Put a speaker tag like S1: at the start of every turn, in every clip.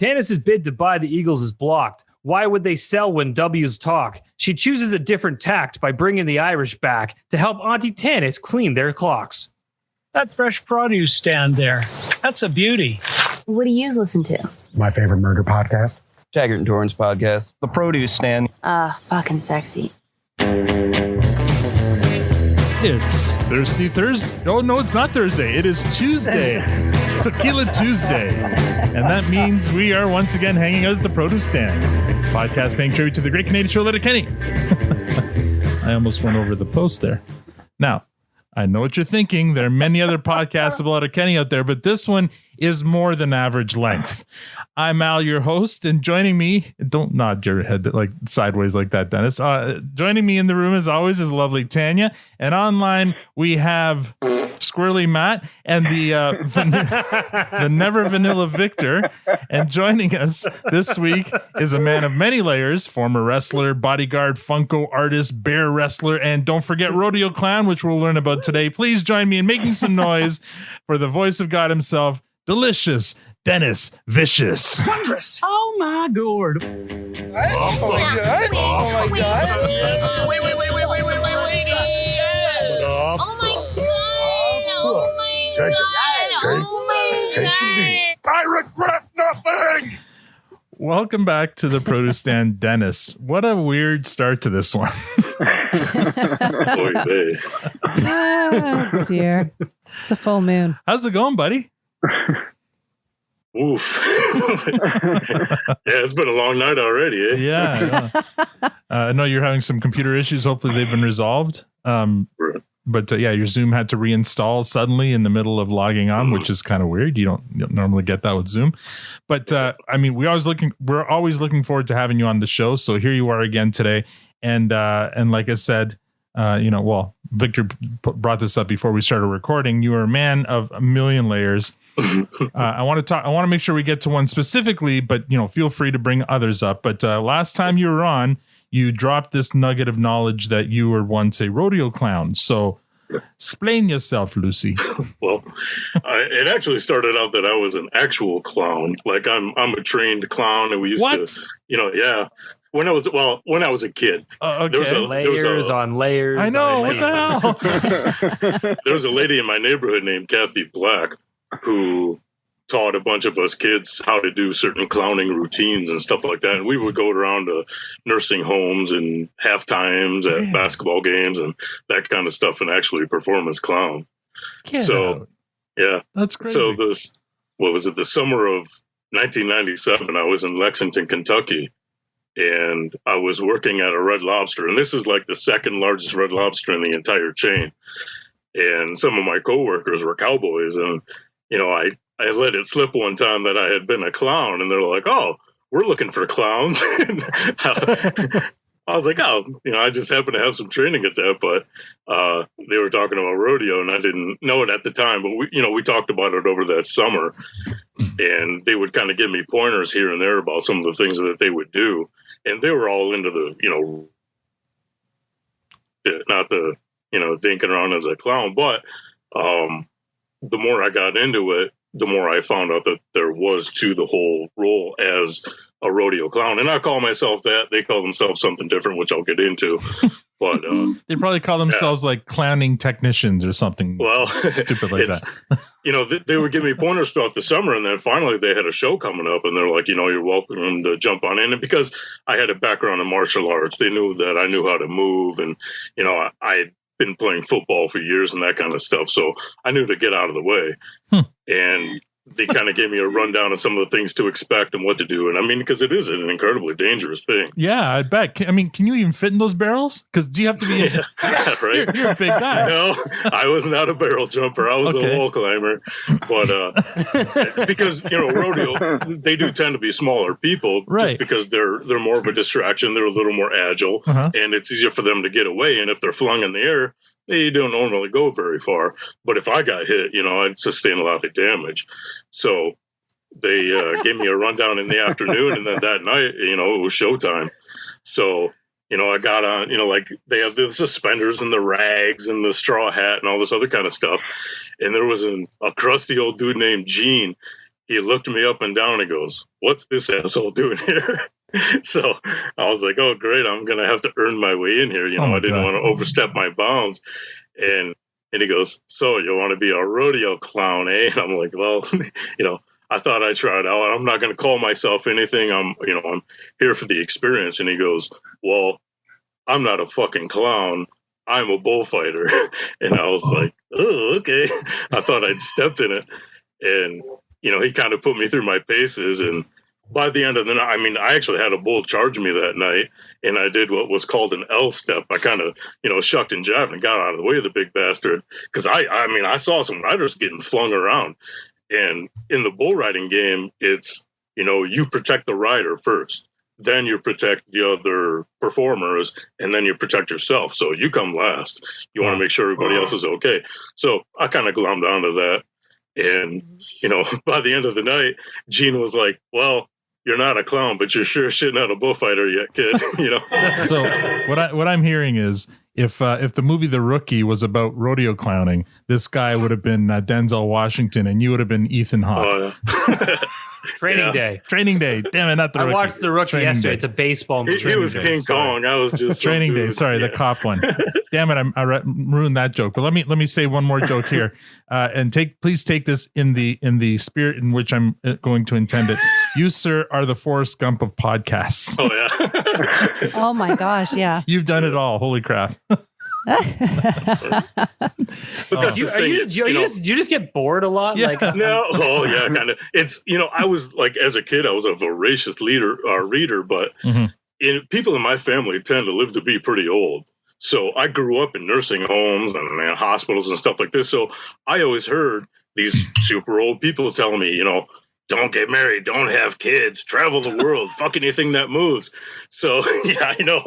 S1: Tanis' bid to buy the Eagles is blocked. Why would they sell when W's talk? She chooses a different tact by bringing the Irish back to help Auntie Tanis clean their clocks.
S2: That fresh produce stand there, that's a beauty.
S3: What do you listen to?
S4: My favorite murder podcast.
S5: Taggart and Torrance podcast.
S2: The produce stand.
S3: Fucking sexy.
S6: It's Thursday. Oh, no, it's not Thursday. It is Tuesday. Tequila Tuesday. And that means we are once again hanging out at the produce stand. Podcast paying tribute to the great Canadian show, Letterkenny. I almost went over the post there. Now, I know what you're thinking. There are many other podcasts about Letterkenny out there, but this one is more than average length. I'm Al, your host, and joining me, don't nod your head like sideways like that, Dennis. Joining me in the room as always is lovely Tanya, and online we have Squirrely Matt and the never vanilla Victor. And joining us this week is a man of many layers, former wrestler, bodyguard, Funko artist, bear wrestler, and don't forget rodeo clown, which we'll learn about today. Please join me in making some noise for the voice of God himself, delicious Dennis Vicious.
S2: Wondrous. Oh my god.
S7: Oh my god. Oh my god.
S3: Wait. Oh my god. Oh my god.
S7: I regret nothing.
S6: Welcome back to the produce stand, Dennis. What a weird start to this one.
S8: Oh dear. It's a full moon.
S6: How's it going, buddy?
S9: Oof. Yeah, it's been a long night already, eh?
S6: Yeah. I know you're having some computer issues. Hopefully they've been resolved. But your Zoom had to reinstall suddenly in the middle of logging on, which is kind of weird. You don't normally get that with Zoom. But we're always looking forward to having you on the show. So here you are again today. And like I said, Victor brought this up before we started recording. You are a man of a million layers. I want to make sure we get to one specifically, but feel free to bring others up. But last time you were on, you dropped this nugget of knowledge that you were once a rodeo clown. So explain yourself, Lucy.
S9: Well, it actually started out that I was an actual clown. Like I'm a trained clown, and we used to, When I was a kid.
S6: Okay.
S1: Layers on layers.
S6: I know, what the hell?
S9: There was a lady in my neighborhood named Kathy Black who taught a bunch of us kids how to do certain clowning routines and stuff like that. And we would go around to nursing homes and half times at basketball games and that kind of stuff and actually perform as clown. Yeah.
S6: That's crazy.
S9: So the summer of 1997, I was in Lexington, Kentucky. And I was working at a Red Lobster, and this is like the second largest Red Lobster in the entire chain. And some of my coworkers were cowboys, and I let it slip one time that I had been a clown, and they're like, "Oh, we're looking for clowns." I was like, I just happened to have some training at that, but they were talking about rodeo, and I didn't know it at the time. But we talked about it over that summer, and they would kind of give me pointers here and there about some of the things that they would do, and they were all into the, not the, dinking around as a clown. But the more I got into it, the more I found out that there was to the whole role as a rodeo clown. And I call myself that. They call themselves something different, which I'll get into. But
S6: they probably call themselves like clowning technicians or something.
S9: Well,
S6: stupid like that.
S9: They would give me pointers throughout the summer, and then finally they had a show coming up, and they're like, you're welcome to jump on in. And because I had a background in martial arts, they knew that I knew how to move, and I had been playing football for years and that kind of stuff, so I knew to get out of the way. And they kind of gave me a rundown of some of the things to expect and what to do. And because it is an incredibly dangerous thing.
S6: Yeah, I bet. Can you even fit in those barrels? Because do you have to be?
S9: Right.
S6: You're a big guy.
S9: No, I was not a barrel jumper. I was a wall climber. But because rodeo, they do tend to be smaller people, just because they're more of a distraction. They're a little more agile, and it's easier for them to get away. And if they're flung in the air, they don't normally go very far. But if I got hit, I'd sustain a lot of damage. So they gave me a rundown in the afternoon, and then that night, it was showtime. So, I got on, like they have the suspenders and the rags and the straw hat and all this other kind of stuff. And there was a crusty old dude named Gene. he looked me up and down and goes, "What's this asshole doing here?" So I was like, "Oh, great! I'm gonna have to earn my way in here." I didn't want to overstep my bounds, and he goes, "So you want to be a rodeo clown, eh?" And I'm like, "Well, I thought I'd try it out. I'm not going to call myself anything. I'm here for the experience." And he goes, "Well, I'm not a fucking clown. I'm a bullfighter." And I was like, "Oh, okay." I thought I'd stepped in it. And, he kind of put me through my paces. And by the end of the night, I actually had a bull charge me that night. And I did what was called an L step. I kind of, shucked and jived and got out of the way of the big bastard. Because I saw some riders getting flung around. And in the bull riding game, it's, you protect the rider first, then you protect the other performers, and then you protect yourself. So you come last. You want to make sure everybody else is okay. So I kind of glommed onto that. And, by the end of the night, Gene was like, "Well, you're not a clown, but you're sure shit not a bullfighter yet, kid."
S6: So what I'm hearing is, if the movie The Rookie was about rodeo clowning, this guy would have been Denzel Washington, and you would have been Ethan Hawke.
S9: Oh, yeah.
S1: Training Day.
S6: Training Day. Damn it, not The Rookie.
S1: I watched The Rookie
S6: Training
S1: yesterday.
S6: Day.
S1: It's a baseball movie.
S9: He was King Kong. I was just
S6: Training Day. Sorry, the cop one. Damn it, I ruined that joke. But let me say one more joke here, and please take this in the spirit in which I'm going to intend it. You, sir, are the Forrest Gump of podcasts.
S9: Oh yeah.
S8: Oh my gosh, yeah.
S6: You've done it all. Holy crap.
S9: But that's the thing.
S1: You just get bored a lot?
S6: Yeah.
S9: No, kind of. It's I was like, as a kid, I was a voracious reader, but people in my family tend to live to be pretty old. So I grew up in nursing homes and hospitals and stuff like this. So I always heard these super old people telling me, "Don't get married, don't have kids, travel the world, fuck anything that moves." So, yeah, I know.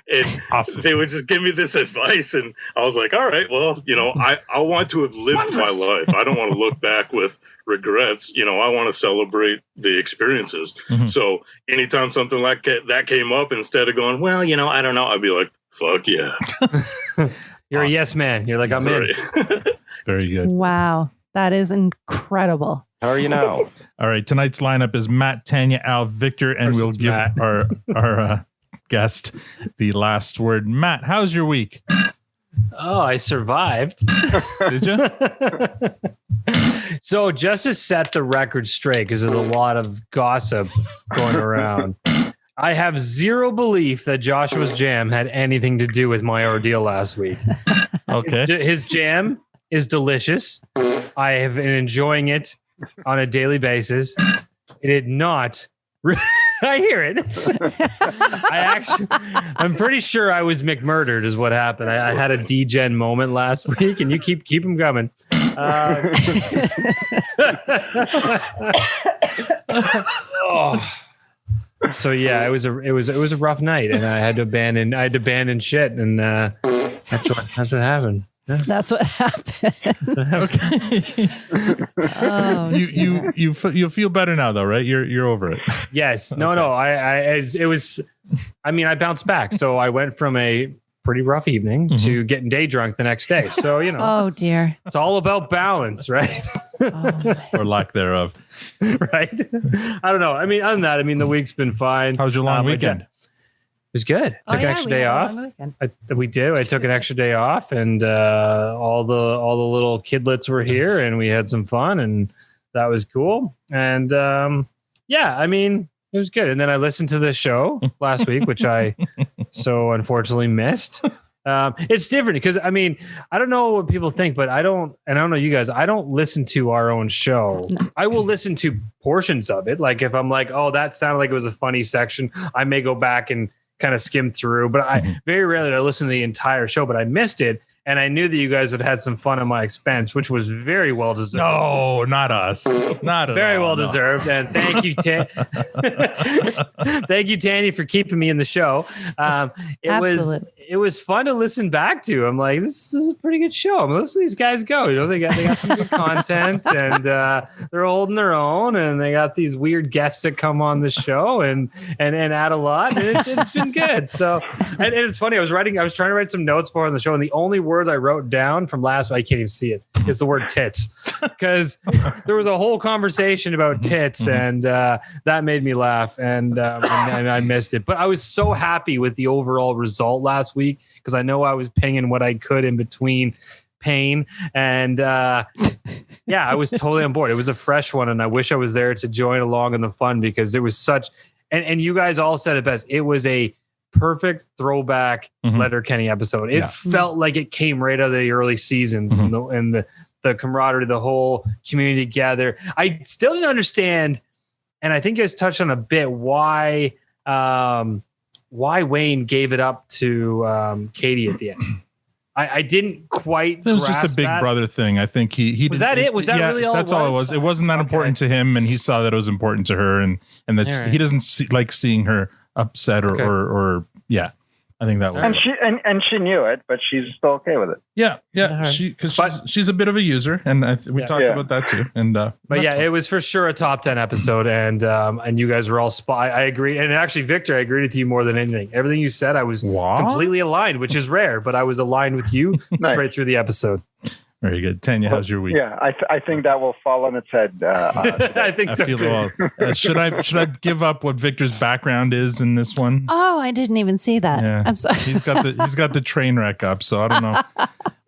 S9: And
S6: awesome.
S9: They would just give me this advice. And I was like, all right, well, I want to have lived my life. I don't want to look back with regrets. I want to celebrate the experiences. So anytime something like that came up, instead of going, "Well, I don't know," I'd be like, "Fuck yeah."
S1: You're awesome. A yes man. You're like, "I'm in."
S6: Very good.
S8: Wow. That is incredible.
S5: How are you now?
S6: All right. Tonight's lineup is Matt, Tanya, Al, Victor, and we'll give our guest the last word. Matt, how's your week?
S1: Oh, I survived.
S6: Did you?
S1: So just to set the record straight, because there's a lot of gossip going around, I have zero belief that Joshua's jam had anything to do with my ordeal last week.
S6: Okay.
S1: His jam is delicious. I have been enjoying it on a daily basis. It did not. I hear it. I'm pretty sure I was McMurdered is what happened. I had a D-gen moment last week, and you keep them coming. So yeah, it was a rough night, and I had to abandon shit, and that's what happened. Yeah.
S8: That's what happened.
S6: Okay.
S8: Oh,
S6: you feel better now though, right? You're over it.
S1: Yes. No. I bounced back. So I went from a pretty rough evening to getting day drunk the next day. So,
S8: Oh dear.
S1: It's all about balance, right?
S6: Or lack thereof.
S1: Right. I don't know. Other than that, the week's been fine.
S6: How was your long weekend?
S1: It was good. Took an extra day off. We did. I took an extra day off, and all the little kidlets were here, and we had some fun, and that was cool. And it was good. And then I listened to the show last week, which I so unfortunately missed. It's different because I don't know what people think, but I don't know you guys. I don't listen to our own show. No. I will listen to portions of it. Like if I'm like, oh, that sounded like it was a funny section, I may go back and kind of skim through, but I very rarely listen to the entire show, but I missed it. And I knew that you guys had some fun at my expense, which was very well deserved.
S6: No, not us. Not at
S1: very
S6: all,
S1: well deserved. And thank you, thank you, Tanny, for keeping me in the show. It it was fun to listen back to. I'm like, this is a pretty good show. I'm listening to these guys go. You know, they got some good content, and they're holding their own, and they got these weird guests that come on the show and add a lot. And it's been good. So, and it's funny. I was trying to write some notes before on the show, and the only word I wrote down from last week, I can't even see it, is the word tits, because there was a whole conversation about tits, and that made me laugh, and I missed it. But I was so happy with the overall result last week, because I know I was pinging what I could in between pain, and I was totally on board. It was a fresh one, and I wish I was there to join along in the fun, because it was such, and you guys all said it best. It was a perfect throwback Letterkenny episode. It felt like it came right out of the early seasons, and the camaraderie, the whole community together. I still didn't understand, and I think you guys touched on a bit, why Wayne gave it up to Katie at the end. I didn't quite.
S6: It was just a big brother thing. I think he
S1: was that it. Was that really all?
S6: That's all it was. It wasn't that important to him, and he saw that it was important to her, and that he doesn't like seeing her upset or I think that was.
S4: And she knew it, but she's still okay with it.
S6: Yeah. She's a bit of a user, and we talked about that too. And
S1: it was for sure a top 10 episode, and you guys were all I agree, and actually, Victor, I agreed with you more than anything. Everything you said, I was completely aligned, which is rare, but I was aligned with you straight through the episode.
S6: Very good. Tanya, how's your week?
S4: Yeah, I think that will fall on its head.
S1: I think so too.
S6: Should I give up what Victor's background is in this one?
S8: Oh, I didn't even see that.
S6: Yeah.
S8: I'm sorry.
S6: He's got the train wreck up, so I don't know.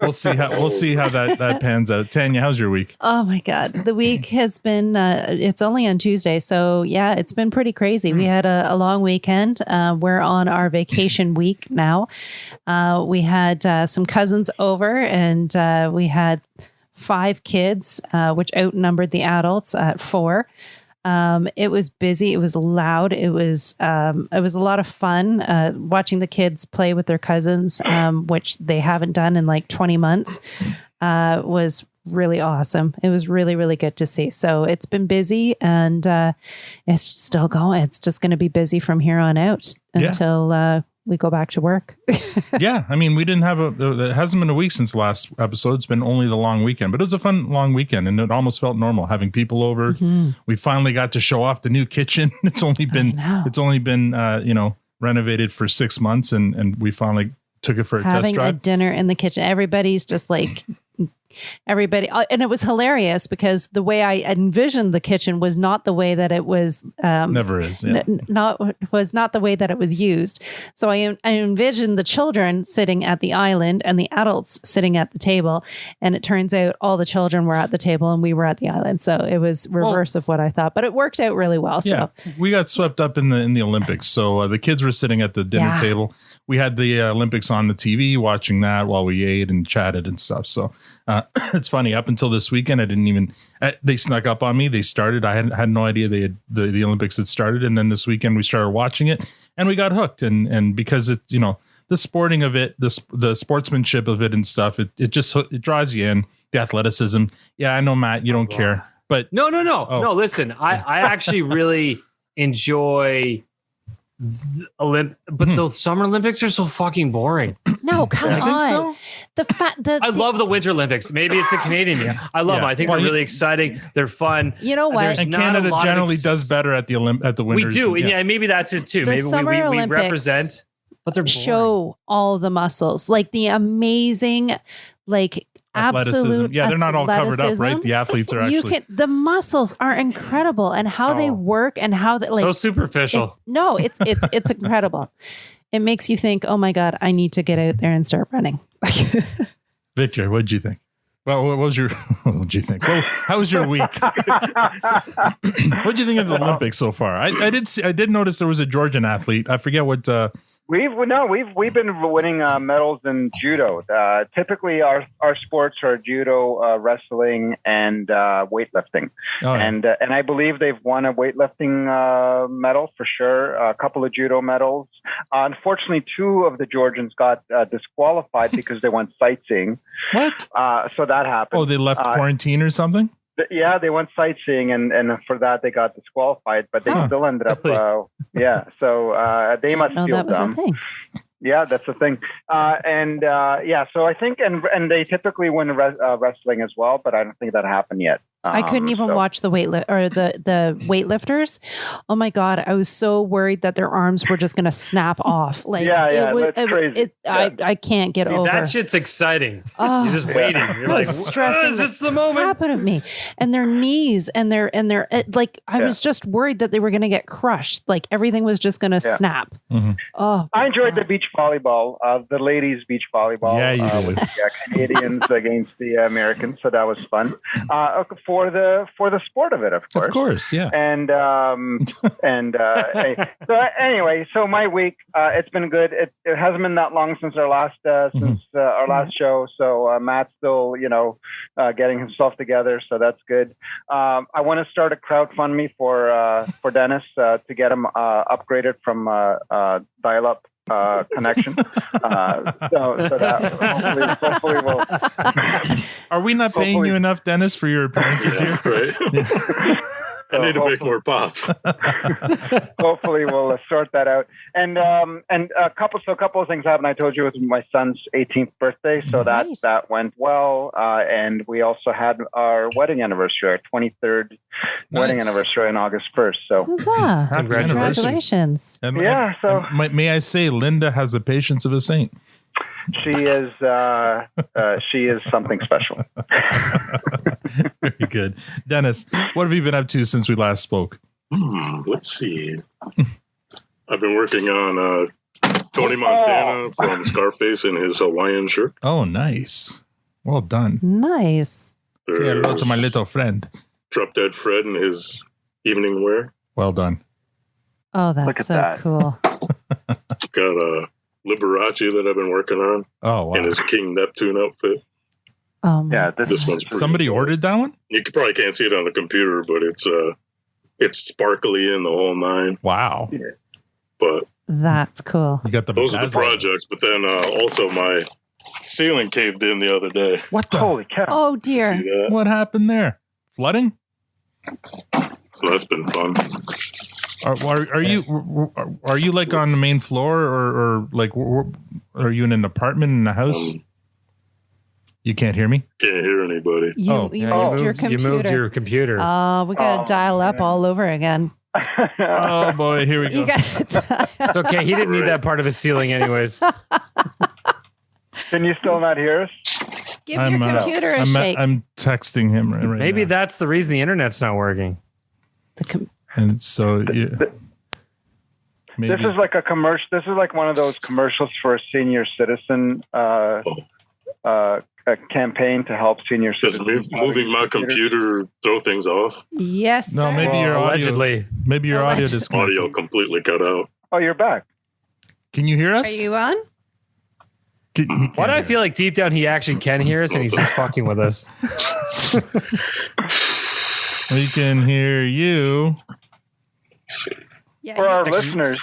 S6: We'll see how that pans out. Tanya, how's your week?
S8: Oh my God. The week has been, it's only on Tuesday. So yeah, it's been pretty crazy. We had a long weekend. We're on our vacation week now. We had some cousins over, and we had 5 kids, which outnumbered the adults at 4. It was busy. It was loud. It was a lot of fun watching the kids play with their cousins, which they haven't done in like 20 months. Was really awesome. It was really, really good to see. So it's been busy, and it's still going. It's just going to be busy from here on out until we go back to work.
S6: Yeah. I mean, we didn't have it hasn't been a week since the last episode. It's been only the long weekend, but it was a fun long weekend, and it almost felt normal having people over. We finally got to show off the new kitchen. It's only been renovated for 6 months, and we finally took it for a test drive.
S8: Having a dinner in the kitchen. Everybody's just like, everybody, and it was hilarious because the way I envisioned the kitchen was not the way that it was.
S6: Never is. Yeah.
S8: Not the way that it was used. So I envisioned the children sitting at the island and the adults sitting at the table, and it turns out all the children were at the table and we were at the island. So it was reverse of what I thought, but it worked out really well.
S6: Yeah, so we got swept up in the Olympics. So the kids were sitting at the dinner table. We had the Olympics on the TV, watching that while we ate and chatted and stuff. So it's funny. Up until this weekend, I didn't even. They snuck up on me. They started. I had no idea the Olympics had started. And then this weekend we started watching it, and we got hooked. And because it, the sporting of it, the sportsmanship of it and stuff, it draws you in. The athleticism. Yeah, I know, Matt. You don't care, but
S1: no. No, listen. I actually really enjoy. But the Summer Olympics are so fucking boring.
S8: No, come on.
S6: So?
S1: I love the Winter Olympics. Maybe it's a Canadian thing. I love them. I think they're really exciting. They're fun.
S8: You know what?
S6: And Canada generally does better at the Winters.
S1: We do. Yeah, maybe that's it too. Maybe we represent, but they're boring.
S8: Show all the muscles, like the amazing, like absolute.
S6: Yeah, they're not all covered up, right? The athletes are actually.
S8: The muscles are incredible, and how they work, and how they
S1: so superficial.
S8: It's incredible. It makes you think, oh my God, I need to get out there and start running.
S6: Victor, what'd you think? Well, what'd you think? Well, how was your week? What'd you think of the Olympics so far? I did notice there was a Georgian athlete. I forget what.
S4: We've been winning medals in judo. Typically, our sports are judo, wrestling, and weightlifting. Oh, yeah. And I believe they've won a weightlifting medal for sure. A couple of judo medals. Unfortunately, 2 of the Georgians got disqualified because they went sightseeing.
S6: What?
S4: So that happened.
S6: Oh, they left quarantine or something?
S4: Yeah, they went sightseeing, and for that they got disqualified, but they still ended up. So they must feel dumb. Yeah, that's the thing. So I think, and they typically win wrestling as well, but I don't think that happened yet.
S8: I couldn't even watch the the weightlifters. Oh my God. I was so worried that their arms were just going to snap off. Like,
S4: that's crazy.
S8: I can't get over
S1: that. Shit's exciting.
S8: Oh,
S1: you're just waiting. You're like,
S8: stressing.
S1: It's the moment.
S8: Happen of me, and their knees and their like. I was just worried that they were going to get crushed. Like everything was just going to snap.
S6: Mm-hmm.
S8: Oh,
S4: I enjoyed the beach volleyball, the ladies beach volleyball.
S6: Yeah, you did.
S4: With the Canadians against the Americans, so that was fun. For the sport of it, of course.
S6: Of course, yeah.
S4: And so anyway, so my week, it's been good. It hasn't been that long since our last show. So Matt's still, getting himself together. So that's good. I want to start a crowdfunding for Dennis to get him upgraded from dial-up connection. So that hopefully will.
S6: Are we not paying you enough, Dennis, for your appearances here?
S9: Right. I need to make more pops.
S4: Hopefully we'll sort that out. And a couple of things happened. I told you it was my son's 18th birthday, so that went well. And we also had our wedding anniversary, our 23rd wedding anniversary on August 1st. So
S8: congratulations.
S6: And,
S4: so
S6: may I say, Linda has the patience of a saint.
S4: She is something special.
S6: Very good. Dennis, what have you been up to since we last spoke?
S9: Let's see. I've been working on Tony Montana from Scarface in his Hawaiian shirt.
S6: Oh, nice. Well done.
S8: Nice.
S6: Say hello to my little friend.
S9: Drop Dead Fred in his evening wear.
S6: Well done.
S8: Oh, that's so cool.
S9: Got a Liberace that I've been working on.
S6: Oh, wow.
S9: In his King Neptune outfit.
S4: Yeah,
S9: this one's
S6: somebody ordered that one?
S9: You probably can't see it on the computer, but it's sparkly in the whole nine.
S6: Wow.
S9: Yeah. But
S8: that's cool.
S6: You got
S9: those are the projects, but then also my ceiling caved in the other day.
S6: What the?
S4: Holy cow.
S8: Oh, dear.
S6: What happened there? Flooding?
S9: So that's been fun.
S6: Are you like on the main floor or like are you in an apartment in a house? You can't hear me?
S9: Can't hear anybody.
S8: You moved your computer.
S1: You moved your computer.
S8: Oh, we got to dial up all over again.
S6: Oh boy, here we go.
S1: It's okay. He didn't need that part of his ceiling anyways.
S4: Can you still not hear us?
S8: Give your computer a shake.
S6: I'm texting him right
S1: Maybe
S6: now.
S1: that's the reason the internet's not working.
S6: And so
S4: this is like a commercial. This is like one of those commercials for a senior citizen a campaign to help senior citizens.
S9: Does moving my computer throw things off?
S8: Yes,
S6: no,
S8: sir.
S6: maybe your
S1: allegedly.
S9: Audio completely cut out.
S4: Oh, you're back.
S6: Can you hear us?
S8: Are you on?
S1: Why do I feel like deep down he actually can hear us and he's just fucking with us?
S6: We can hear you.
S4: For our listeners,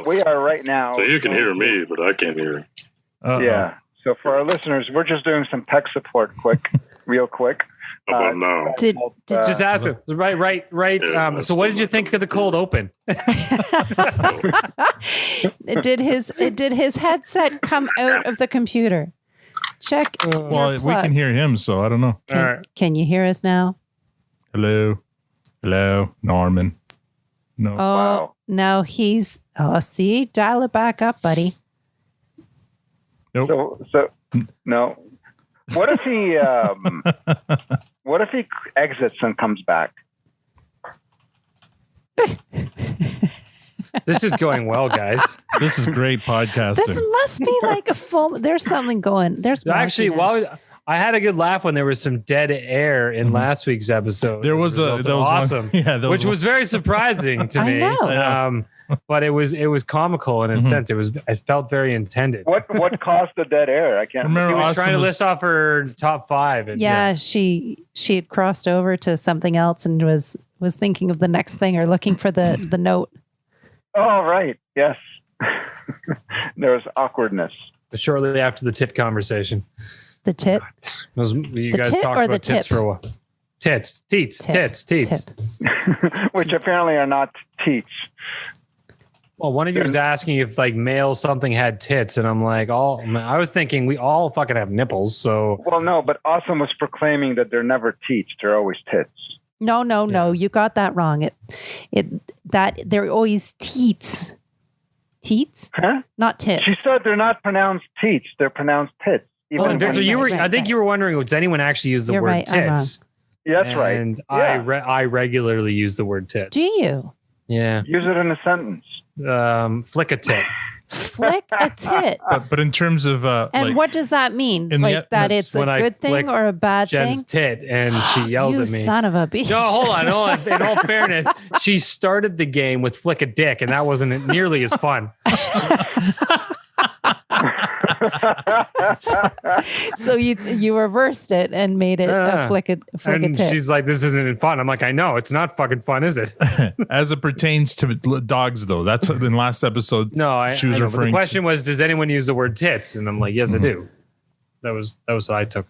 S4: we are right now.
S9: So you can hear me, but I can't hear.
S4: Yeah. So for our listeners, we're just doing some tech support real quick.
S9: How about now?
S1: Just ask him. Right.
S9: Yeah,
S1: so what did you think of the cold open?
S8: Did his headset come out of the computer? Check.
S6: Well, we can hear him, so I don't know.
S1: All right.
S8: Can you hear us now?
S6: Hello, Norman. No.
S8: Oh,
S4: Wow.
S8: no, he's. Oh, see, dial it back up, buddy.
S6: Nope.
S4: So no. What if he exits and comes back?
S1: This is going well, guys.
S6: This is great podcasting.
S8: This must be like a full. There's something going. There's
S1: Actually, I had a good laugh when there was some dead air in last week's episode.
S6: There was
S1: that was awesome, which was very surprising to me.
S8: I know.
S1: But it was comical in a sense. It felt very intended.
S4: What caused the dead air? I can't
S6: remember.
S1: She was trying to list off her top 5. And,
S8: yeah, she had crossed over to something else and was thinking of the next thing or looking for the note.
S4: Oh, right. Yes. There was awkwardness.
S1: Shortly after the tit conversation.
S8: The tit?
S1: You guys
S8: tit
S1: talked
S8: or
S1: about
S8: the
S1: tits
S8: tip?
S1: for a while. Tits.
S8: Tip.
S1: Teats.
S8: Tip.
S4: Which apparently are not teats.
S1: Well, one of you was asking if like male something had tits, and I'm like, I was thinking we all fucking have nipples. So
S4: Well, no, but Awesome was proclaiming that they're never teats; they're always tits.
S8: No, you got that wrong. That they're always teats. Teats?
S4: Huh?
S8: Not tits.
S4: She said they're not pronounced teats; they're pronounced tits.
S1: Oh, and Victor, I think you were wondering, does anyone actually use the
S8: You're
S1: word
S8: right, I'm wrong.
S4: That's
S1: tits?
S4: right.
S1: And
S4: Yeah.
S1: I regularly use the word tit.
S8: Do you?
S1: Yeah.
S4: Use it in a sentence.
S1: Flick a tit.
S8: Flick a tit.
S6: But in terms of
S8: And
S6: like,
S8: what does that mean?
S6: in the-
S8: Like that
S6: that's
S8: it's a
S1: when I
S8: good thing
S1: flick
S8: or a bad
S1: Jen's
S8: thing?
S1: tit, and she yells
S8: You
S1: at me.
S8: son of a bitch.
S1: No, hold on. In all fairness, she started the game with flick a dick, and that wasn't nearly as fun.
S8: So you reversed it and made it a flick a
S1: And
S8: tit.
S1: she's like, "This isn't fun." I'm like, "I know, it's not fucking fun, is it?"
S6: as it pertains to dogs, though, that's in last episode.
S1: No,
S6: she was
S1: I know, but
S6: referring
S1: the question was, does anyone use the word tits? And I'm like, yes, I do. That was what I took.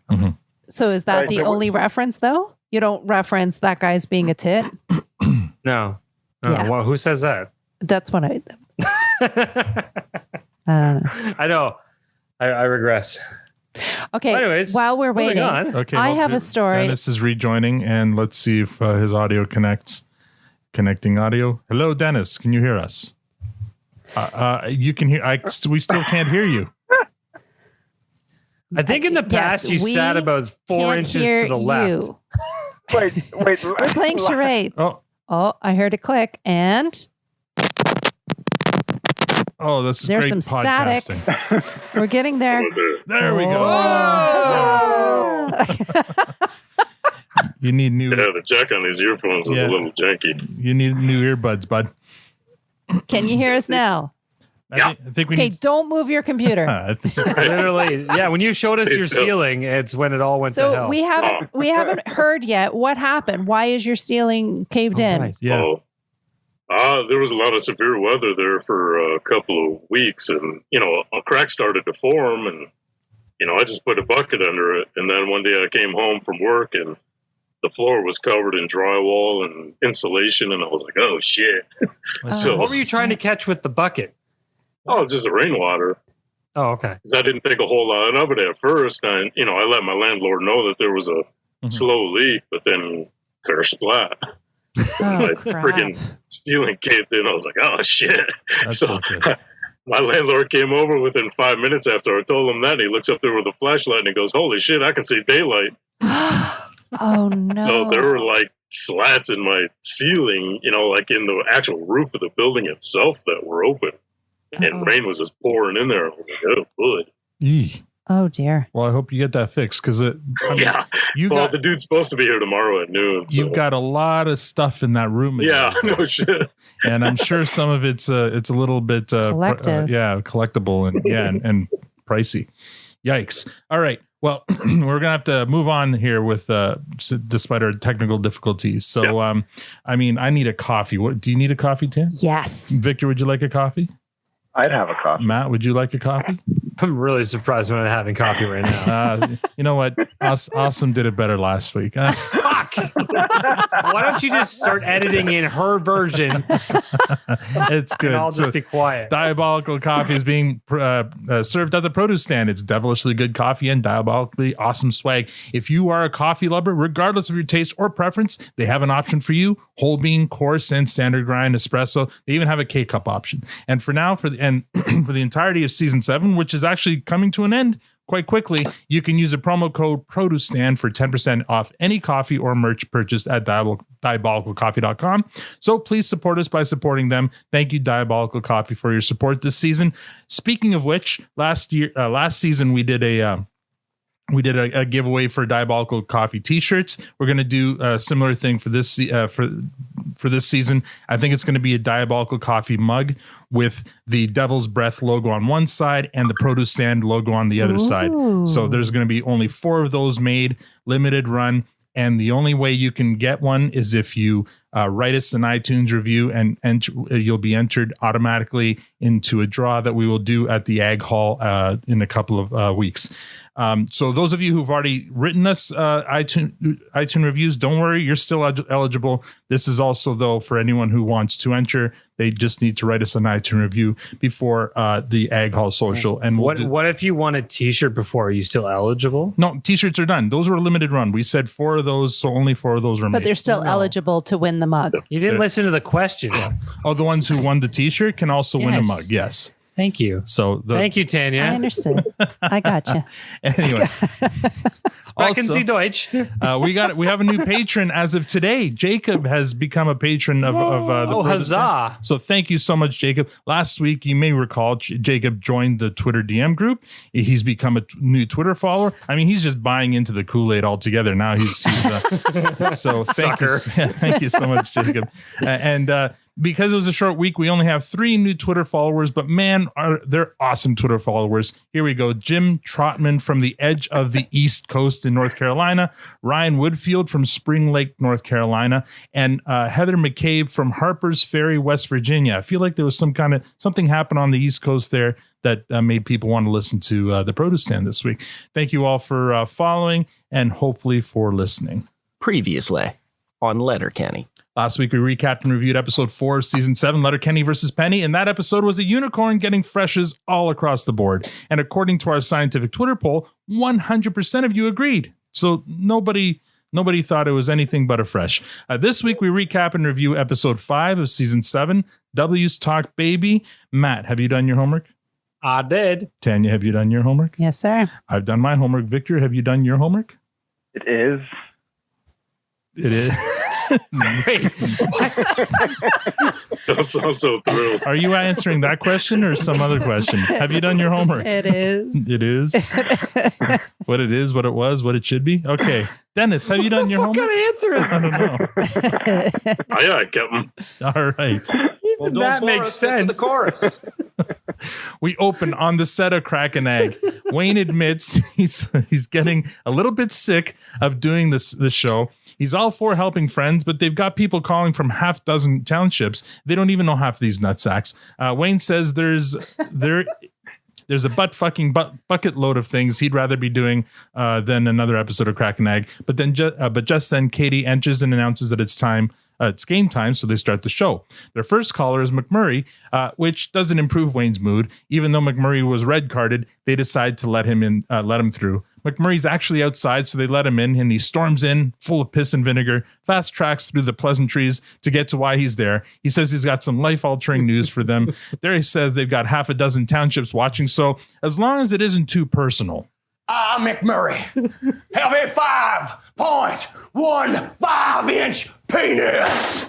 S8: So is that
S4: Right,
S8: the
S4: so
S8: only reference though? You don't reference that guy's being a tit?
S1: No.
S8: Yeah.
S1: Well, who says that?
S8: That's what I don't know.
S1: I know. I regress.
S8: Okay.
S1: Anyways,
S8: while we're
S1: moving
S8: waiting,
S1: on.
S6: Okay,
S8: I have a story.
S6: Dennis is rejoining, and let's see if his audio connects. Connecting audio. Hello, Dennis. Can you hear us? You can hear. We still can't hear you.
S1: I think in the past you
S8: we
S1: sat about 4
S8: can't
S1: inches
S8: hear
S1: to the left.
S8: you.
S4: Wait.
S8: We're playing charades.
S6: Oh,
S8: I heard a click, and
S6: this is
S8: there's
S6: great
S8: some static.
S6: podcasting.
S8: We're getting there.
S6: There we go. You need new.
S9: Yeah, the jack on these earphones is a little janky.
S6: You need new earbuds, bud.
S8: Can you hear us now?
S6: I think we
S8: Okay,
S6: need.
S8: don't move your computer.
S1: Literally, yeah. When you showed us your ceiling, it's when it all went to
S8: So
S1: hell.
S8: we haven't heard yet what happened. Why is your ceiling caved in?
S1: Right.
S6: Yeah.
S9: There was a lot of severe weather there for a couple of weeks, and a crack started to form, and I just put a bucket under it, and then one day I came home from work, and the floor was covered in drywall and insulation, and I was like, "Oh shit!" So
S1: what were you trying to catch with the bucket?
S9: just the rainwater.
S1: Oh, okay.
S9: Because I didn't think a whole lot of it at first, and I let my landlord know that there was a slow leak, but then splat. My freaking ceiling caved in. I was like, "Oh shit!" So my landlord came over within 5 minutes after I told him that. He looks up there with a flashlight and he goes, "Holy shit! I can see daylight."
S8: Oh no!
S9: So there were like slats in my ceiling, like in the actual roof of the building itself that were open, and rain was just pouring in there. I was like, "Oh, good."
S8: Oh dear.
S6: Well, I hope you get that fixed because
S9: the dude's supposed to be here tomorrow at noon. So.
S6: You've got a lot of stuff in that room.
S9: Yeah, no shit.
S6: And I'm sure some of it's a little bit
S8: collective.
S6: Collectible and pricey. Yikes! All right. Well, we're gonna have to move on here with despite our technical difficulties. So, I need a coffee. What do you need a coffee, Tim?
S8: Yes.
S6: Victor, would you like a coffee?
S4: I'd have a coffee.
S6: Matt, would you like a coffee?
S1: I'm really surprised when I'm having coffee right now.
S6: You know what? Awesome did it better last week.
S1: Fuck! Why don't you just start editing in her version?
S6: It's good.
S1: And I'll just be quiet.
S6: Diabolical coffee is being served at the produce stand. It's devilishly good coffee and diabolically awesome swag. If you are a coffee lover, regardless of your taste or preference, they have an option for you: whole bean, coarse, and standard grind espresso. They even have a K-cup option. And for now, for the entirety of season 7, which is actually coming to an end quite quickly, you can use a promo code Produce Stand for 10% off any coffee or merch purchased at diabolicalcoffee.com. So please support us by supporting them. Thank you, Diabolical Coffee, for your support this season. Speaking of which, last season we did a giveaway for Diabolical Coffee t-shirts. We're going to do a similar thing for this for this season. I think it's going to be a Diabolical Coffee mug with the Devil's Breath logo on one side and the Produce Stand logo on the other side. So there's going to be only 4 of those made, limited run. And the only way you can get one is if you write us an iTunes review, and you'll be entered automatically into a draw that we will do at the Ag Hall in a couple of weeks. So those of you who've already written us iTunes reviews, don't worry, you're still eligible. This is also, though, for anyone who wants to enter. They just need to write us an iTunes review before the Ag Hall social. And
S1: what if you want a T-shirt before? Are you still eligible?
S6: No, T-shirts are done. Those were a limited run. We said 4 of those, so only 4 of those remain.
S8: But they're still eligible to win the mug.
S1: You didn't listen to the question.
S6: Oh, the ones who won the T-shirt can also win a mug. Yes.
S1: Thank you.
S6: So
S1: thank you, Tanya.
S8: I understand. I got you.
S6: Anyway,
S1: Sprechen Sie Deutsch.
S6: we have a new patron as of today. Jacob has become a patron of the
S1: huzzah!
S6: So thank you so much, Jacob. Last week, you may recall, Jacob joined the Twitter DM group. He's become a new Twitter follower. I mean, he's just buying into the Kool-Aid altogether now. He's so thank you so much, Jacob. Because it was a short week, we only have 3 new Twitter followers, but man, they're awesome Twitter followers. Here we go. Jim Trotman from the edge of the East Coast in North Carolina, Ryan Woodfield from Spring Lake, North Carolina, and Heather McCabe from Harper's Ferry, West Virginia. I feel like there was something happened on the East Coast there that made people want to listen to the Produce Stand this week. Thank you all for following and hopefully for listening.
S10: Previously on Letterkenny.
S6: Last week, we recapped and reviewed episode 4 of season 7, Letterkenny versus Penny, and that episode was a unicorn getting freshes all across the board. And according to our scientific Twitter poll, 100% of you agreed. So nobody thought it was anything but a fresh. This week, we recap and review episode 5 of season 7, W's Talk Baby. Matt, have you done your homework?
S1: I did.
S6: Tanya, have you done your homework?
S8: Yes, sir.
S6: I've done my homework. Victor, have you done your homework?
S4: It is.
S6: It is.
S1: Wait, what?
S9: Don't sound so thrilled.
S6: Are you answering that question or some other question? Have you done your homework?
S8: It is.
S6: It is. What it is, what it was, what it should be. Okay. Dennis, have you done your homework?
S1: What kind of answer is
S6: that?
S1: I don't know.
S9: Yeah, Captain.
S6: All right.
S1: Even that makes sense.
S7: The chorus.
S6: We open on the set of Crack and Egg. Wayne admits he's getting a little bit sick of doing this show. He's all for helping friends, but they've got people calling from half dozen townships. They don't even know half of these nutsacks. Wayne says there's a bucket load of things he'd rather be doing than another episode of Crack and Egg. But just then Katie enters and announces that it's time. It's game time, so they start the show. Their first caller is McMurray, which doesn't improve Wayne's mood. Even though McMurray was red carded, they decide to let him through. McMurray's actually outside, so they let him in, and he storms in, full of piss and vinegar, fast tracks through the pleasantries to get to why he's there. He says he's got some life-altering news for them. There he says they've got half a dozen townships watching, so as long as it isn't too personal.
S7: McMurray have a 5.15-inch penis.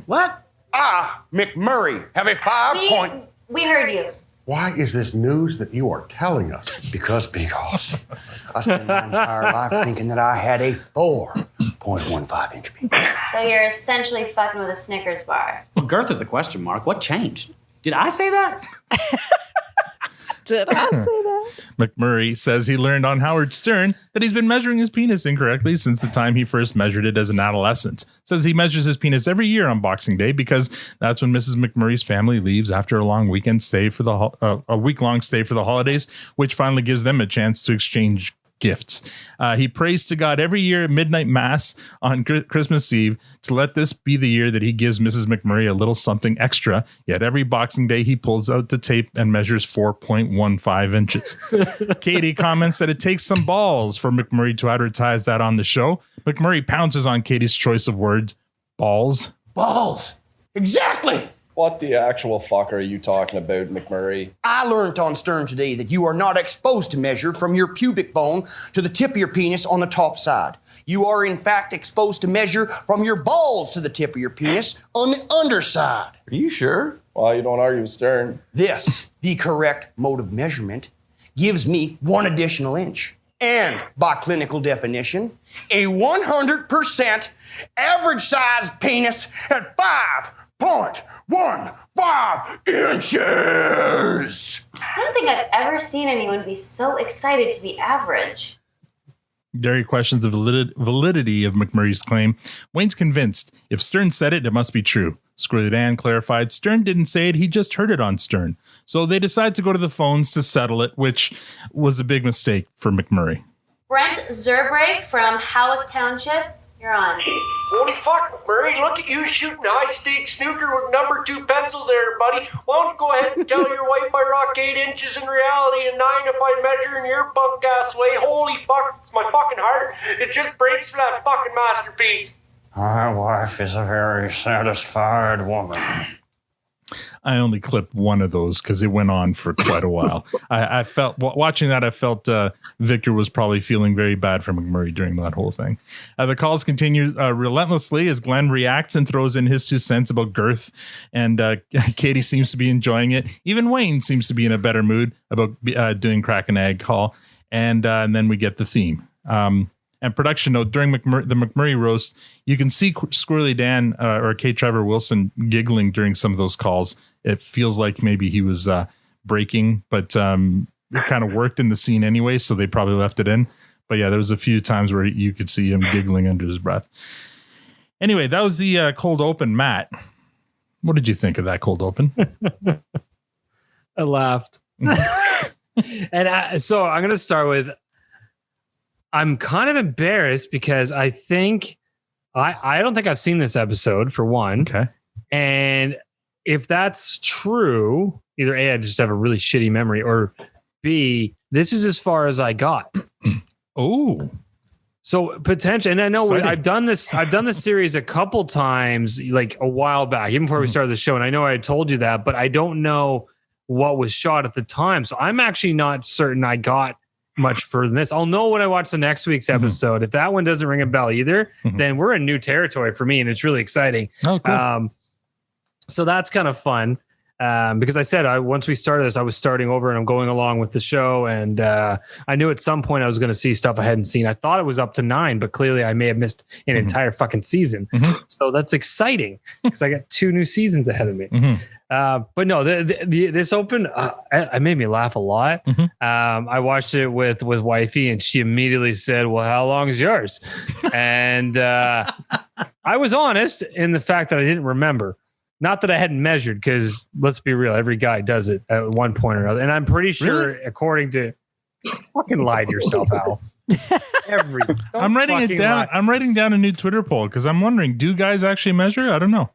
S2: What?
S7: McMurray have a 5.
S3: We heard you.
S11: Why is this news that you are telling us?
S7: Because I spent my entire life thinking that I had a 4.15-inch penis.
S3: So you're essentially fucking with a Snickers bar.
S12: Well, girth is the question mark. What changed? Did I say that?
S8: Did I say that?
S6: McMurray says he learned on Howard Stern that he's been measuring his penis incorrectly since the time he first measured it as an adolescent. Says he measures his penis every year on Boxing Day because that's when Mrs. McMurray's family leaves after a long weekend stay for a week-long stay for the holidays, which finally gives them a chance to exchange gifts. He prays to God every year at midnight mass on Christmas Eve to let this be the year that he gives Mrs. McMurray a little something extra. Yet every Boxing Day he pulls out the tape and measures 4.15 inches. Katie comments that it takes some balls for McMurray to advertise that on the show. McMurray pounces on Katie's choice of words. Balls.
S7: Balls. Exactly.
S13: What the actual fuck are you talking about, McMurray?
S7: I learned on Stern today that you are not exposed to measure from your pubic bone to the tip of your penis on the top side. You are, in fact, exposed to measure from your balls to the tip of your penis on the underside.
S13: Are you sure? Well, you don't argue with Stern.
S7: This, the correct mode of measurement, gives me 1 additional inch. And, by clinical definition, a 100% average size penis at 5.15 inches.
S3: I don't think I've ever seen anyone be so excited to be average.
S6: Gary questions the validity of McMurray's claim. Wayne's convinced if Stern said it, it must be true. Squirrely Dan clarified Stern didn't say it, he just heard it on Stern. So they decide to go to the phones to settle it, which was a big mistake for McMurray.
S3: Brent Zerbrake from Howick Township, you're on.
S14: Holy fuck, McMurray, look at you shooting high-stakes snooker with number 2 pencil there, buddy. Why don't you go ahead and tell your wife I rock 8 inches in reality and 9 if I measure in your punk-ass way. Holy fuck, it's my fucking heart. It just breaks for that fucking masterpiece.
S7: My wife is a very satisfied woman.
S6: I only clipped one of those because it went on for quite a while. I felt watching that. I felt Victor was probably feeling very bad for McMurray during that whole thing. The calls continue relentlessly as Glenn reacts and throws in his 2 cents about girth, and Katie seems to be enjoying it. Even Wayne seems to be in a better mood about doing Crack an Egg call, and then we get the theme. And production note, during the McMurray roast, you can see Squirrely Dan or K. Trevor Wilson giggling during some of those calls. It feels like maybe he was breaking, but it kind of worked in the scene anyway, so they probably left it in. But yeah, there was a few times where you could see him giggling under his breath. Anyway, that was the cold open. Matt, what did you think of that cold open?
S1: I laughed. And so I'm going to start with, I'm kind of embarrassed because I think I don't think I've seen this episode, for one.
S6: Okay.
S1: And if that's true, either A, I just have a really shitty memory, or B, this is as far as I got.
S6: Oh.
S1: So potentially, and I know
S6: Exciting.
S1: I've done this series a couple times, like a while back, even before we started the show. And I know I had told you that, but I don't know what was shot at the time. So I'm actually not certain I got much further than this. I'll know when I watch the next week's episode. If that one doesn't ring a bell either, then we're in new territory for me, and it's really exciting.
S6: Oh, cool.
S1: So that's kind of fun. Because I said once we started this, I was starting over and I'm going along with the show, and I knew at some point I was going to see stuff I hadn't seen. I thought it was up to 9, but clearly I may have missed an entire fucking season. So that's exciting because I got 2 new seasons ahead of me. But no, this open, it made me laugh a lot. I watched it with wifey, and she immediately said, "Well, how long is yours?" And I was honest in the fact that I didn't remember. Not that I hadn't measured, because let's be real, every guy does it at one point or another. And I'm pretty sure, according to, fucking lie to yourself, Al.
S6: I'm writing it down.
S1: Lie.
S6: I'm writing down a new Twitter poll because I'm wondering, do guys actually measure? I don't know.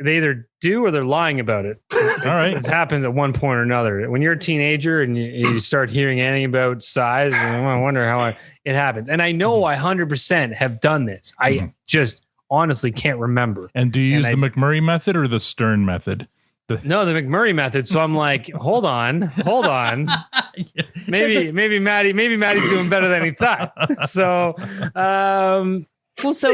S1: They either do or they're lying about it.
S6: All right.
S1: It happens at one point or another. When you're a teenager and you start hearing anything about size, I wonder how it happens. And I know I 100% have done this. I just honestly can't remember.
S6: And do you use the McMurray method or the Stern method?
S1: No, the McMurray method. So I'm like, hold on. Maybe Maddie's doing better than he thought. So,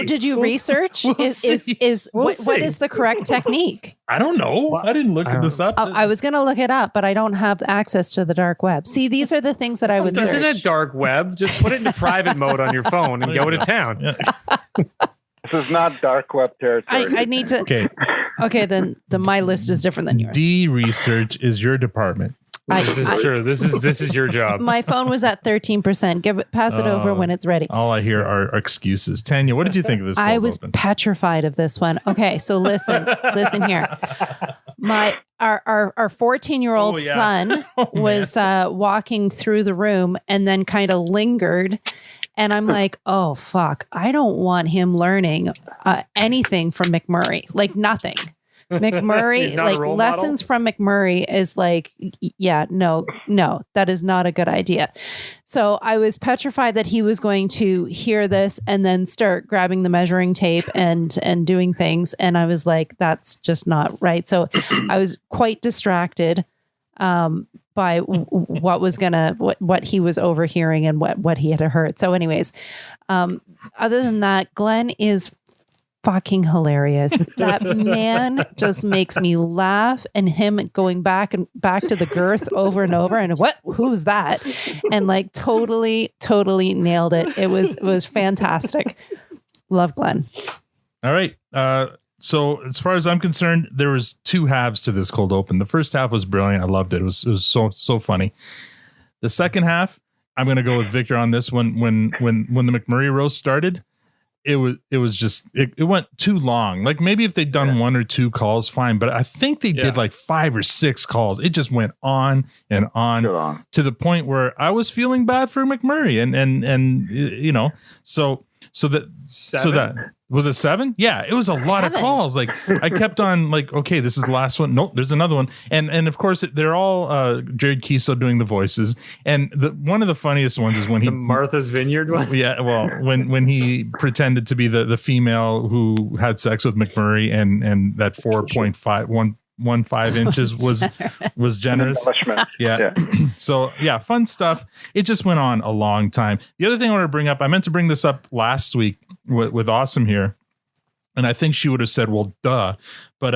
S8: did you research? What is the correct technique?
S6: I don't know. I didn't look this up.
S8: I was going to look it up, but I don't have access to the dark web. See, these are the things that I would
S1: This
S8: search.
S1: isn't a dark web. Just put it into private mode on your phone and go to town.
S6: Yeah.
S4: This is not dark web territory.
S8: I need to. Okay, then my list is different than yours.
S6: D research is your department.
S1: This is true. This is your job.
S8: My phone was at 13%. Pass it over when it's ready.
S6: All I hear are excuses. Tanya, what did you think of this?
S8: I was petrified of this one. Okay, so listen here. Our 14-year-old son was walking through the room and then kind of lingered. And I'm like, oh, fuck. I don't want him learning anything from McMurray. Like nothing. McMurray, like lessons from McMurray is like, yeah, no, that is not a good idea. So I was petrified that he was going to hear this and then start grabbing the measuring tape and doing things. And I was like, that's just not right. So I was quite distracted by what he was overhearing and what he had heard. So anyways, other than that, Glenn is fucking hilarious. That man just makes me laugh, and him going back to the girth over and over and who's that? And like totally nailed it. It was fantastic. Love Glenn.
S6: All right. So as far as I'm concerned, there was 2 halves to this cold open. The first half was brilliant. I loved it. It was so funny. The second half, I'm going to go with Victor on this one. When the McMurray roast started, it went too long. Like maybe if they'd done 1 or 2 calls, fine. But I think they did like 5 or 6 calls. It just went on and on to the point where I was feeling bad for McMurray, and you know, so that
S1: 7?
S6: Was it 7? Yeah, it was a lot of calls. Like I kept on like, okay, this is the last one. Nope, there's another one. And of course they're all Jared Kiso doing the voices. And one of the funniest ones is when the
S1: Martha's Vineyard one.
S6: Yeah, well, when he pretended to be the female who had sex with McMurray, and that 4.15 inches was generous. Yeah. So yeah, fun stuff. It just went on a long time. The other thing I want to bring up, I meant to bring this up last week with Awesome here, and I think she would have said, "Well, duh," but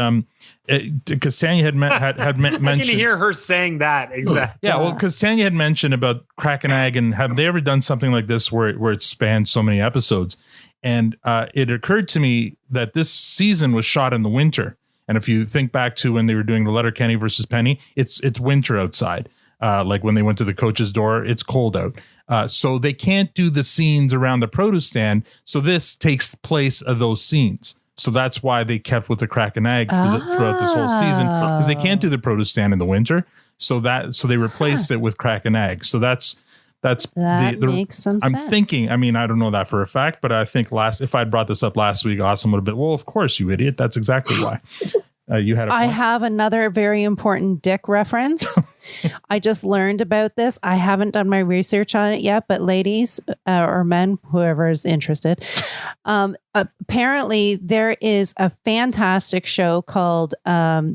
S6: because Tanya had mentioned.
S1: I can hear her saying that exactly.
S6: Yeah, well, because Tanya had mentioned about Crack and Ag, and have they ever done something like this where it spanned so many episodes? And it occurred to me that this season was shot in the winter. And if you think back to when they were doing the Letterkenny versus Penny, it's winter outside. Like when they went to the coach's door, it's cold out. So they can't do the scenes around the produce stand. So this takes place of those scenes. So that's why they kept with the Crack and Ag throughout this whole season, because they can't do the produce stand in the winter. So they replaced it with Crack and Ag. So that makes some sense. I'm thinking, I mean, I don't know that for a fact, but I think if I'd brought this up last week, Awesome would have been, well, of course, you idiot. That's exactly why. You had a point.
S8: I have another very important dick reference. I just learned about this. I haven't done my research on it yet, but ladies or men, whoever is interested, apparently there is a fantastic show called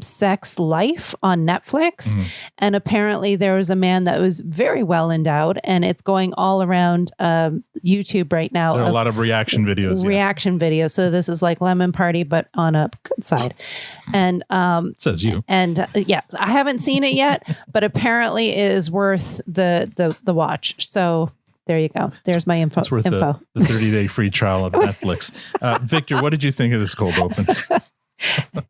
S8: Sex Life on Netflix. Mm-hmm. And apparently there was a man that was very well endowed, and it's going all around YouTube right now.
S6: There are a lot of reaction videos.
S8: So this is like Lemon Party, but on a good side. And
S6: says you.
S8: And yeah, I haven't seen it yet, but apparently it is worth the watch. So there you go. There's my info.
S6: It's worth the 30-day free trial of Netflix. Victor, what did you think of this cold open?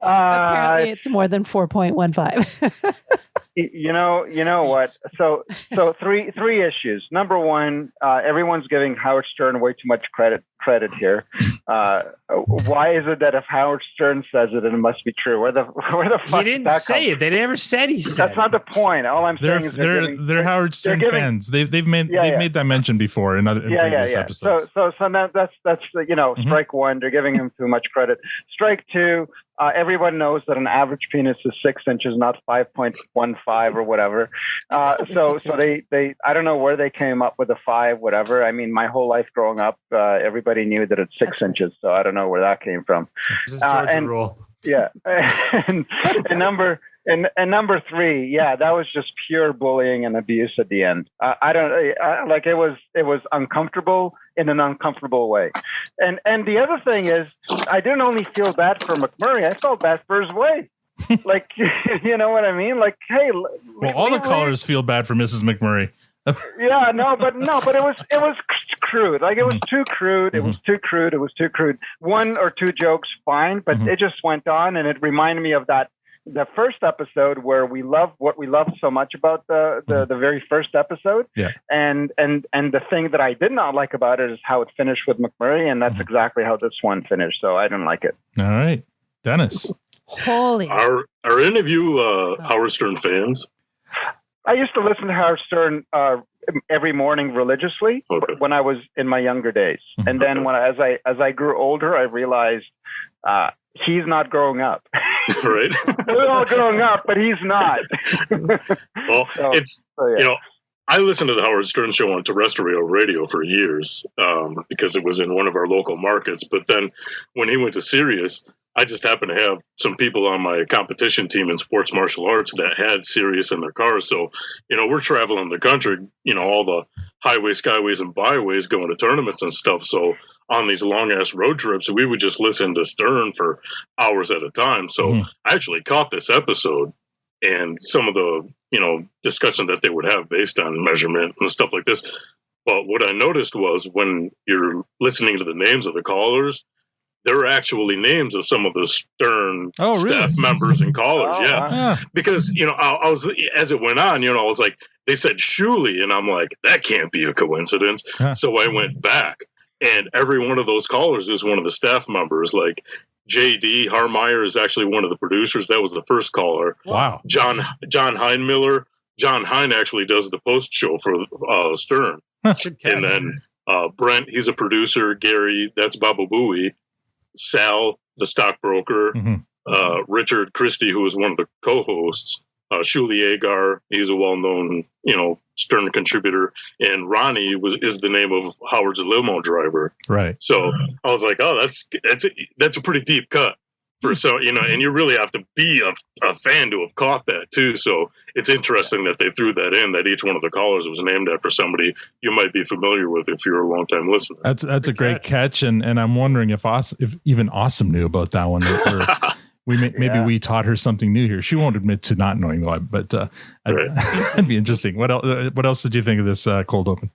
S8: Apparently it's more than 4.15.
S4: You know what? So three issues. Number one, everyone's giving Howard Stern way too much credit here. Why is it that if Howard Stern says it, it must be true? Where the fuck?
S1: He didn't say it. They never said he said.
S4: That's not the point. All I'm saying is
S6: they're Howard Stern fans. They've made that mention before in previous episodes.
S4: So that's strike one. They're giving him too much credit. Strike two. Everyone knows that an average penis is 6 inches, not 5.15 or whatever. So they I don't know where they came up with the 5, whatever. I mean, my whole life growing up, everybody knew that it's 6 inches. So I don't know where that came from.
S1: This is Georgia rule.
S4: Yeah. and number 3, that was just pure bullying and abuse at the end. It was uncomfortable in an uncomfortable way. And the other thing is, I didn't only feel bad for McMurray, I felt bad for his wife. Like, you know what I mean? Like, hey,
S6: well, all the callers feel bad for Mrs. McMurray.
S4: But it was crude. Like, it was too crude. It was too crude. It was too crude. 1 or 2 jokes, fine, but it just went on, and it reminded me of the first episode where we love what we loved so much about the very first episode. Yeah. And the thing that I did not like about it is how it finished with McMurray, and that's exactly how this one finished. So I didn't like it.
S6: All right, Dennis.
S8: Holy.
S9: Are any of you Howard Stern fans?
S4: I used to listen to Howard Stern every morning religiously when I was in my younger days, and then as I grew older, I realized he's not growing up.
S9: Right?
S4: We're all growing up, but he's not.
S9: Well, I listened to the Howard Stern show on terrestrial radio for years because it was in one of our local markets. But then when he went to Sirius, I just happened to have some people on my competition team in sports martial arts that had Sirius in their cars. So, we're traveling the country, all the highways, skyways, and byways going to tournaments and stuff. So on these long ass road trips, we would just listen to Stern for hours at a time. So I actually caught this episode and some of the, discussion that they would have based on measurement and stuff like this. But what I noticed was when you're listening to the names of the callers, they're actually names of some of the Stern staff members and callers. Because, I was, as it went on, I was like, they said Shuley, and I'm like, that can't be a coincidence. So I went back, and every one of those callers is one of the staff members. Like JD Harmeyer is actually one of the producers. That was the first caller.
S6: Wow.
S9: John Heinmiller. John Hein actually does the post show for Stern. And then Brent, he's a producer. Gary, that's Baba Booey. Sal, the stockbroker. Richard Christie, who is one of the co-hosts. Shuli Agar, he's a well-known, Stern contributor. And Ronnie is the name of Howard's limo driver.
S6: Right.
S9: So I was like, oh, that's a pretty deep cut. And you really have to be a fan to have caught that too. So it's interesting that they threw that in, that each one of the callers was named after somebody you might be familiar with if you're a longtime listener.
S6: That's a great catch. And I'm wondering if even Awesome knew about that one. Maybe we taught her something new here. She won't admit to not knowing though, but that'd be interesting. What else did you think of this cold open?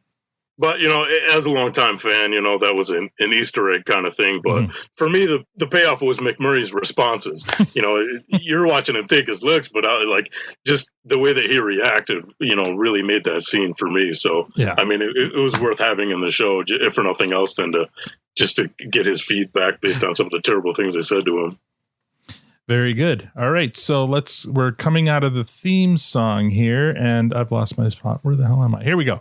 S9: But, as a longtime fan, that was an Easter egg kind of thing. But for me, the payoff was McMurray's responses. You're watching him take his looks, but just the way that he reacted, really made that scene for me. So, I mean, it was worth having in the show, if for nothing else, than to get his feedback based on some of the terrible things they said to him.
S6: Very good. All right. So we're coming out of the theme song here, and I've lost my spot. Where the hell am I? Here we go.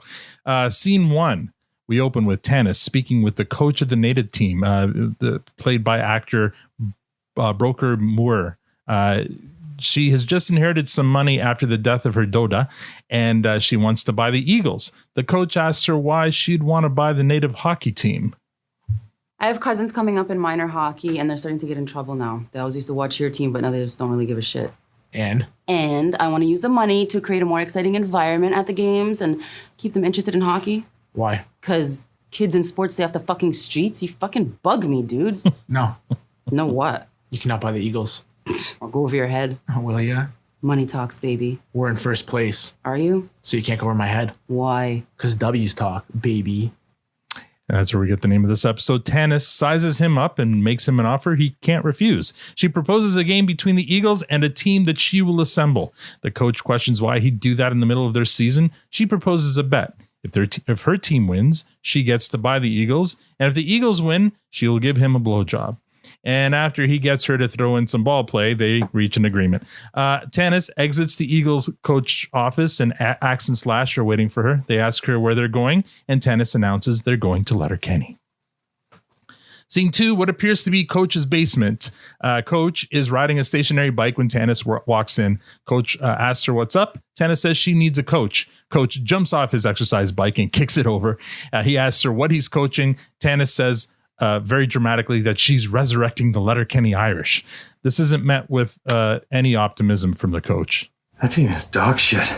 S6: Scene 1. We open with Tanis speaking with the coach of the native team, played by actor Broker Moore. She has just inherited some money after the death of her Doda, and she wants to buy the Eagles. The coach asks her why she'd want to buy the native hockey team.
S15: I have cousins coming up in minor hockey, and they're starting to get in trouble now. They always used to watch your team, but now they just don't really give a shit. And I want to use the money to create a more exciting environment at the games and keep them interested in hockey.
S12: Why?
S15: Because kids in sports stay off the fucking streets. You fucking bug me, dude.
S12: No.
S15: No what?
S12: You cannot buy the Eagles.
S15: I'll go over your head.
S12: Oh, will ya?
S15: Money talks, baby.
S12: We're in first place.
S15: Are you?
S12: So you can't go over my head.
S15: Why?
S12: Because W's talk, baby.
S6: That's where we get the name of this episode. Tanis sizes him up and makes him an offer he can't refuse. She proposes a game between the Eagles and a team that she will assemble. The coach questions why he'd do that in the middle of their season. She proposes a bet. If her team wins, she gets to buy the Eagles. And if the Eagles win, she will give him a blowjob. And after he gets her to throw in some ball play, they reach an agreement. Tanis exits the Eagles coach office, and Axe and Slash are waiting for her. They ask her where they're going, and Tanis announces they're going to Letterkenny. Scene 2, what appears to be Coach's basement. Coach is riding a stationary bike when Tanis walks in. Coach asks her what's up. Tanis says she needs a coach. Coach jumps off his exercise bike and kicks it over. He asks her what he's coaching. Tanis says very dramatically that she's resurrecting the Letterkenny Irish. This isn't met with any optimism from the coach.
S16: That team is dog shit.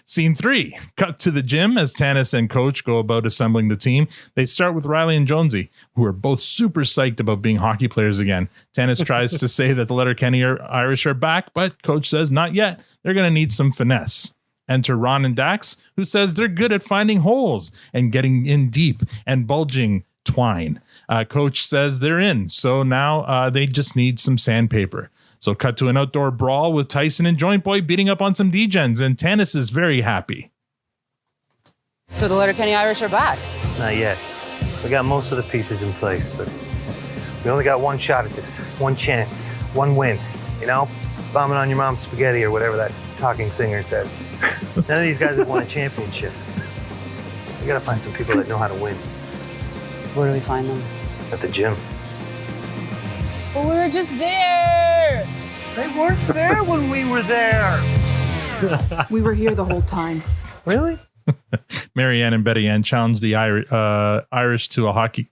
S6: Scene 3, cut to the gym as Tanis and Coach go about assembling the team. They start with Riley and Jonesy, who are both super psyched about being hockey players again. Tanis tries to say that the Letterkenny Irish are back, but Coach says not yet. They're going to need some finesse. Enter Ron and Dax, who says they're good at finding holes and getting in deep and bulging twine. Coach says they're in, so now they just need some sandpaper. So cut to an outdoor brawl with Tyson and Joint Boy beating up on some D-gens, and Tanis is very happy.
S15: So the Letterkenny Irish are back?
S17: Not yet. We got most of the pieces in place, but we only got one shot at this, one chance, one win. Bombing on your mom's spaghetti or whatever that talking singer says. None of these guys have won a championship. We gotta find some people that know how to win.
S15: Where do we find them?
S17: At the gym.
S15: But we were just there.
S17: They weren't there when we were there.
S18: We were here the whole time.
S17: Really?
S6: Marianne and Betty Ann challenge the Irish to a hockey.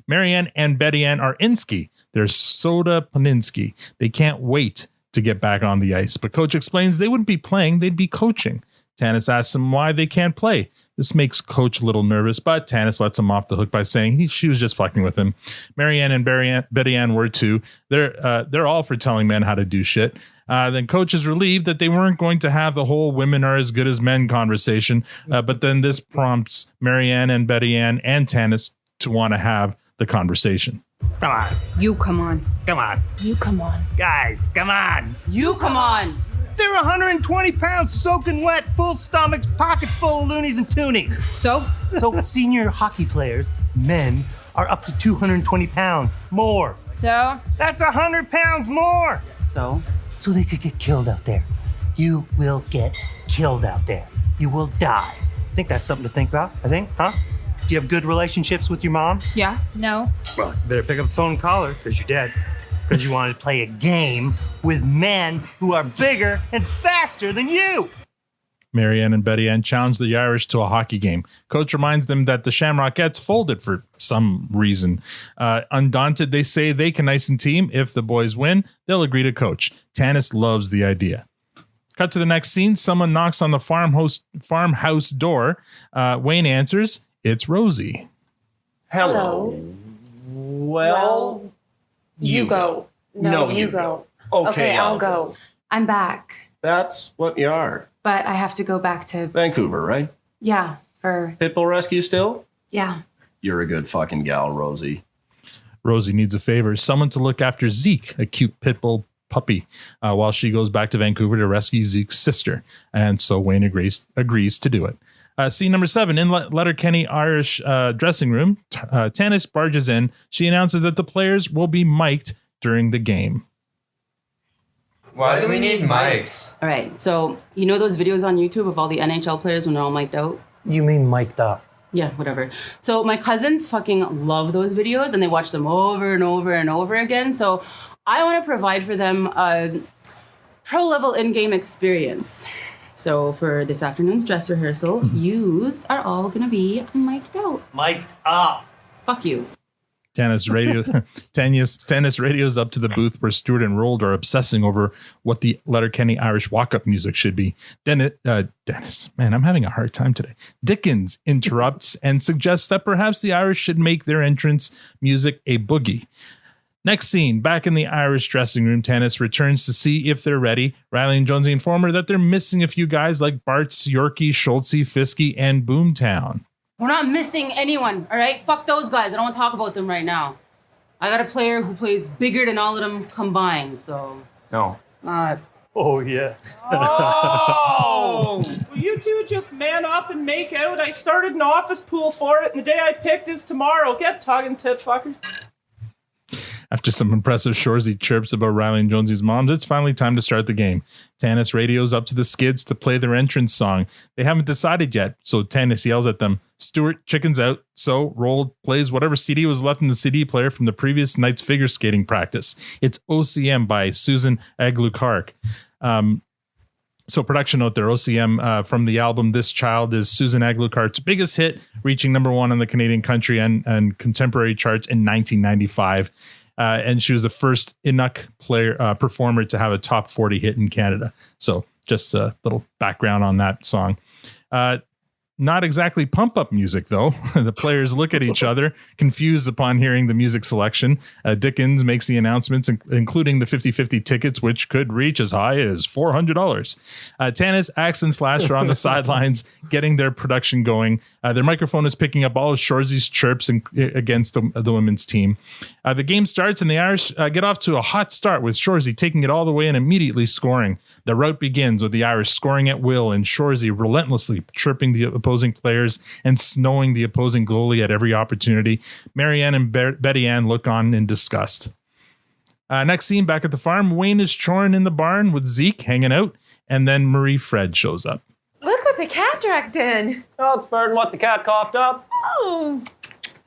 S6: Marianne and Betty Ann are Insky. They're Soda Paninsky. They can't wait to get back on the ice. But Coach explains they wouldn't be playing, they'd be coaching. Tanis asks them why they can't play. This makes Coach a little nervous, but Tanis lets him off the hook by saying she was just fucking with him. Marianne and Betty Ann were too. They're all for telling men how to do shit. Then Coach is relieved that they weren't going to have the whole women are as good as men conversation. But then this prompts Marianne and Betty Ann and Tanis to want to have the conversation.
S19: Come on.
S18: You come on.
S19: Come on.
S18: You come on.
S19: Guys, come on.
S15: You come on.
S19: They're 120 pounds soaking wet, full stomachs, pockets full of loonies and toonies.
S18: So
S19: senior hockey players, men, are up to 220 pounds more.
S18: So?
S19: That's 100 pounds more.
S15: So
S19: they could get killed out there. You will get killed out there. You will die. Think that's something to think about, I think, huh? Do you have good relationships with your mom?
S18: Yeah. No.
S19: Well, you better pick up the phone and call her, because you're dead. Because you wanted to play a game with men who are bigger and faster than you.
S6: Marianne and Betty Ann challenge the Irish to a hockey game. Coach reminds them that the Shamrockettes folded for some reason. Undaunted, they say they can ice and team. If the boys win, they'll agree to coach. Tanis loves the idea. Cut to the next scene. Someone knocks on the farmhouse door. Wayne answers. It's Rosie.
S14: Hello. Well,
S3: you go. No, you go.
S14: Okay,
S3: I'll go. I'm back,
S14: That's what you are.
S3: but I have to go back to,
S14: Vancouver, right?
S3: yeah, for,
S14: Pitbull rescue still?
S3: yeah.
S13: You're a good fucking gal, Rosie.
S6: Rosie needs a favor. Someone to look after Zeke, a cute pit bull puppy, while she goes back to Vancouver to rescue Zeke's sister. And so Wayne agrees to do it. Scene number 7, in Letterkenny Irish dressing room, Tanis barges in. She announces that the players will be mic'd during the game.
S20: Why do we need mics?
S15: All right. So you know those videos on YouTube of all the NHL players when they're all mic'd out?
S19: You mean mic'd up?
S15: Yeah, whatever. So my cousins fucking love those videos and they watch them over and over and over again. So I want to provide for them a pro-level in-game experience. So for this afternoon's dress rehearsal, yous are all going to be mic'd out.
S19: Mic'd up.
S15: Fuck you.
S6: Tanis radios up to the booth where Stuart and Roald are obsessing over what the Letterkenny Irish walk-up music should be. Dennis, man, I'm having a hard time today. Dickens interrupts and suggests that perhaps the Irish should make their entrance music a boogie. Next scene, back in the Irish dressing room, Tanis returns to see if they're ready. Riley and Jonesy inform her that they're missing a few guys like Bartz, Yorkie, Schultzy, Fiske, and Boomtown.
S15: We're not missing anyone, all right? Fuck those guys. I don't want to talk about them right now. I got a player who plays bigger than all of them combined, so...
S14: No.
S19: Oh, yeah.
S21: Oh! Will you two just man up and make out? I started an office pool for it, and the day I picked is tomorrow. Get tugging, tit fuckers.
S6: After some impressive Shoresy chirps about Riley and Jonesy's moms, it's finally time to start the game. Tanis radios up to the Skids to play their entrance song. They haven't decided yet, so Tanis yells at them. Stuart chickens out, so Roald plays whatever CD was left in the CD player from the previous night's figure skating practice. It's OCM by Susan Aglukark. So production note there, OCM from the album This Child is Susan Aglukark's biggest hit, reaching number 1 on the Canadian country and contemporary charts in 1995. And she was the first Inuk performer to have a top 40 hit in Canada. So just a little background on that song. Not exactly pump-up music, though. The players look at each other, confused upon hearing the music selection. Dickens makes the announcements, including the 50-50 tickets, which could reach as high as $400. Tanis, Axe, and Slash are on the sidelines, getting their production going. Their microphone is picking up all of Shoresy's chirps against the women's team. The game starts, and the Irish get off to a hot start, with Shoresy taking it all the way and immediately scoring. The rout begins with the Irish scoring at will, and Shoresy relentlessly chirping the opposing players and snowing the opposing goalie at every opportunity. Marianne and Betty Ann look on in disgust. Next scene, back at the farm, Wayne is choring in the barn with Zeke hanging out, and then Marie Fred shows up.
S22: Look what the cat dragged in.
S14: Oh, it's better than what the cat coughed up.
S22: Oh,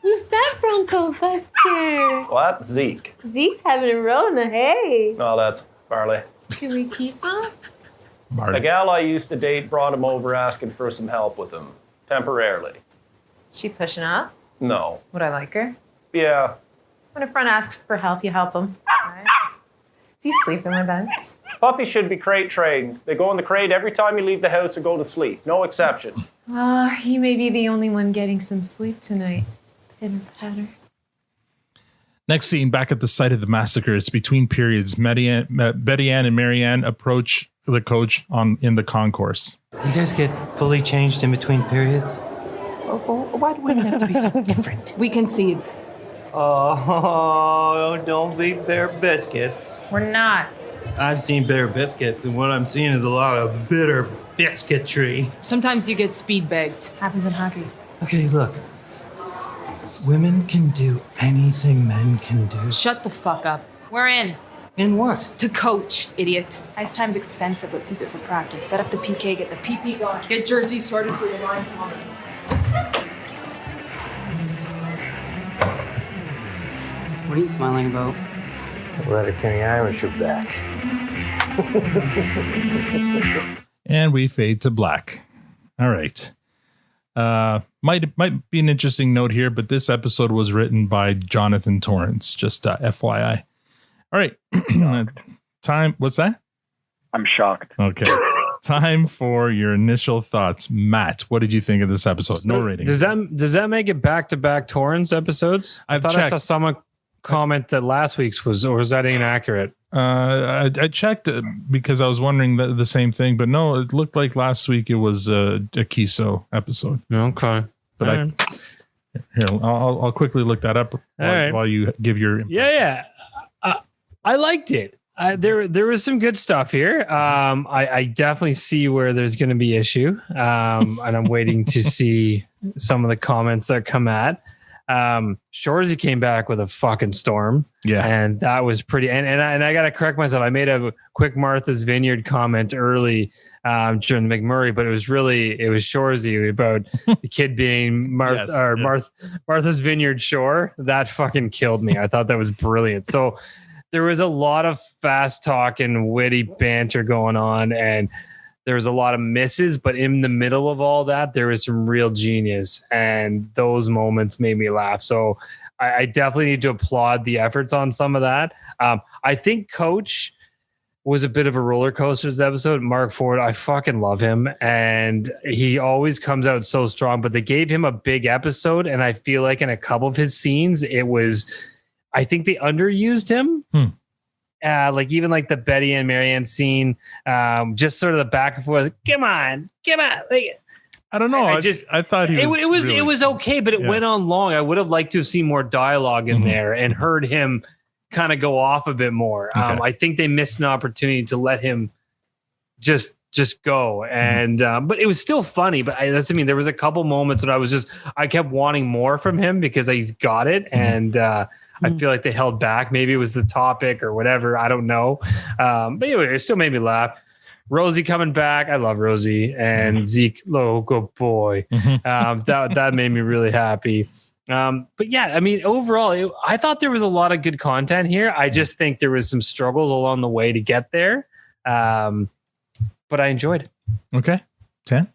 S22: who's that Bronco Buster?
S14: Well, that's Zeke.
S22: Zeke's having a row in the hay.
S14: No, that's Barley.
S22: Can we keep him?
S14: The gal I used to date brought him over asking for some help with him, temporarily.
S22: She pushing up?
S14: No.
S22: Would I like her?
S14: Yeah.
S22: When a friend asks for help, you help him. Right. Is he sleeping with us?
S14: Puppies should be crate trained. They go in the crate every time you leave the house or go to sleep. No exceptions.
S22: He may be the only one getting some sleep tonight. Pitter patter.
S6: Next scene, back at the site of the massacre. It's between periods. Betty Ann and Marianne approach the coach in the concourse.
S19: You guys get fully changed in between periods?
S22: Why do women have to be so different?
S15: We concede.
S19: Oh, don't be Bear Biscuits.
S22: We're not.
S19: I've seen Bear Biscuits, and what I'm seeing is a lot of bitter biscuitry.
S18: Sometimes you get speed baked. Happens in hockey.
S19: Okay, look. Women can do anything men can do.
S18: Shut the fuck up. We're in.
S19: In what?
S18: To coach, idiot. Ice time's expensive. Let's use it for practice. Set up the PK, get the PP going. Get jerseys sorted for your line comments.
S15: What are you smiling about?
S17: Letterkenny Irish are back.
S6: And we fade to black. All right. Might be an interesting note here, but this episode was written by Jonathan Torrance. Just FYI. All right. Time. What's that?
S4: I'm shocked.
S6: Okay. Time for your initial thoughts. Matt, what did you think of this episode? No rating.
S1: Does that make it back-to-back Torrance episodes? I thought I saw someone comment that last week's was, or was that inaccurate?
S6: I checked because I was wondering the same thing, but no, it looked like last week it was a Kiso episode.
S1: Okay.
S6: But I'll quickly look that up while you give your
S1: impression. I liked it. There was some good stuff here. I definitely see where there's going to be issue, and I'm waiting to see some of the comments that come at. Shorzy came back with a fucking storm.
S6: Yeah.
S1: And that was pretty, and I got to correct myself. I made a quick Martha's Vineyard comment early, during the McMurray, but it was Shorzy about the kid being Martha's Vineyard Shore. That fucking killed me. I thought that was brilliant. So there was a lot of fast talk and witty banter going on, and there was a lot of misses, but in the middle of all that, there was some real genius, and those moments made me laugh. So I definitely need to applaud the efforts on some of that. I think Coach was a bit of a roller coaster this episode. Mark Ford, I fucking love him, and he always comes out so strong, but they gave him a big episode, and I feel like in a couple of his scenes, I think they underused him. Like even like the Betty and Marianne scene, just sort of the back and forth. Come on. Like,
S6: I don't know. I thought it
S1: was okay, but it went on long. I would have liked to have seen more dialogue in there and heard him kind of go off a bit more. Okay. I think they missed an opportunity to let him just go. And but it was still funny. But there was a couple moments that I kept wanting more from him because he's got it, and I feel like they held back. Maybe it was the topic or whatever. I don't know. But anyway, it still made me laugh. Rosie coming back. I love Rosie and Zeke. Oh, good boy. That made me really happy. But yeah, I mean, overall, I thought there was a lot of good content here. I just think there was some struggles along the way to get there. But I enjoyed it.
S6: Okay. 10.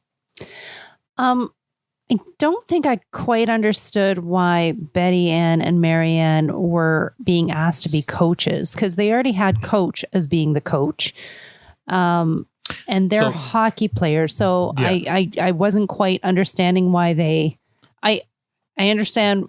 S8: I don't think I quite understood why Betty Ann and Marianne were being asked to be coaches, because they already had Coach as being the coach. And they're hockey players. So yeah. I wasn't quite understanding why I understood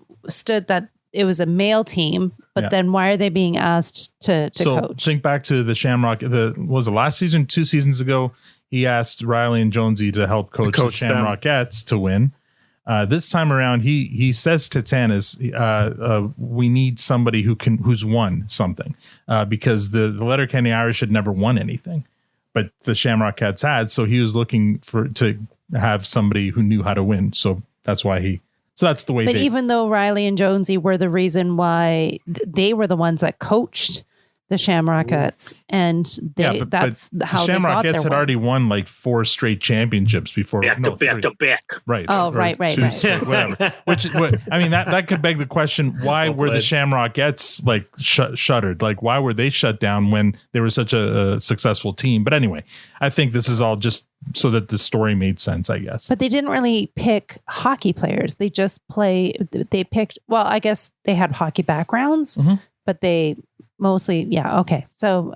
S8: that it was a male team, but then why are they being asked to coach?
S6: Think back to the Shamrock, was it last season, 2 seasons ago? He asked Riley and Jonesy to help coach the Shamrockettes to win. This time around, he says to Tanis, we need somebody who's won something, because the Letterkenny Irish had never won anything, but the Shamrockettes had. So he was looking to have somebody who knew how to win. So that's why that's the way.
S8: But even though Riley and Jonesy were the reason why they were the ones that coached the Shamrockettes, and that's how
S6: the
S8: they got their
S6: Shamrockettes had already won like 4 straight championships before.
S14: Back to back.
S6: Right.
S8: Oh, right.
S6: Straight, whatever. I mean, that could beg the question: why were the Shamrockettes like shuttered? Like, why were they shut down when they were such a successful team? But anyway, I think this is all just so that the story made sense, I guess.
S8: But they didn't really pick hockey players. They just they picked. Well, I guess they had hockey backgrounds, but they. Mostly, yeah, okay. So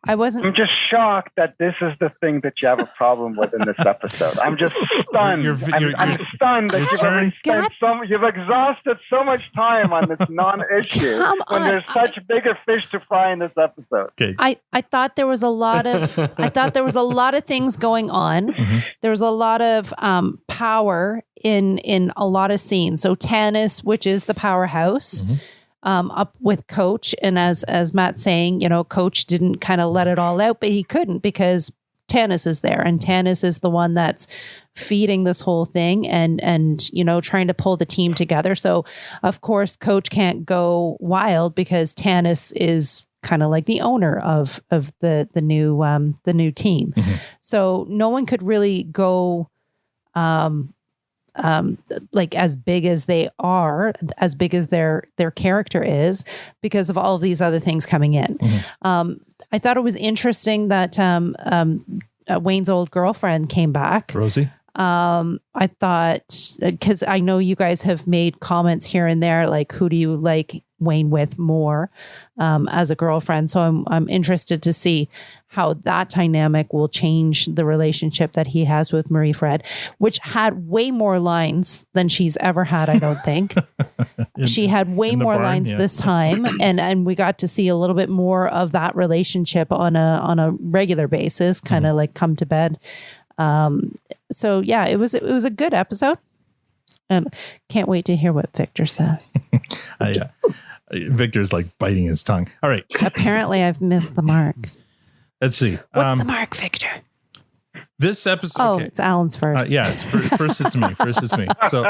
S8: I'm just
S4: shocked that this is the thing that you have a problem with in this episode. I'm just stunned. I'm stunned that you've exhausted so much time on this non-issue when there's such bigger fish to fry in this episode.
S6: Okay.
S8: I thought there was a lot of things going on. There was a lot of power in a lot of scenes. So Tanis, which is the powerhouse. up with Coach. And as Matt's saying, Coach didn't kind of let it all out, but he couldn't because Tanis is there, and Tanis is the one that's feeding this whole thing and trying to pull the team together. So of course Coach can't go wild because Tanis is kind of like the owner of the new team. Mm-hmm. So no one could really go like as big as they are, as big as their character is, because of all of these other things coming in. Mm-hmm. I thought it was interesting that Wayne's old girlfriend came back.
S6: Rosie.
S8: I thought, because I know you guys have made comments here and there, like who do you like Wayne with more as a girlfriend? So I'm interested to see how that dynamic will change the relationship that he has with Marie Fred, which had way more lines than she's ever had, I don't think. She had way more lines this time, and we got to see a little bit more of that relationship on a regular basis, kind of like come to bed. So yeah, it was a good episode, and can't wait to hear what Victor says.
S6: Yeah, Victor's like biting his tongue. All right.
S8: Apparently, I've missed the mark.
S6: Let's see.
S8: What's the mark, Victor?
S6: This episode.
S8: Oh, okay. It's Alan's first.
S6: Yeah, first. It's me. First, it's me. So,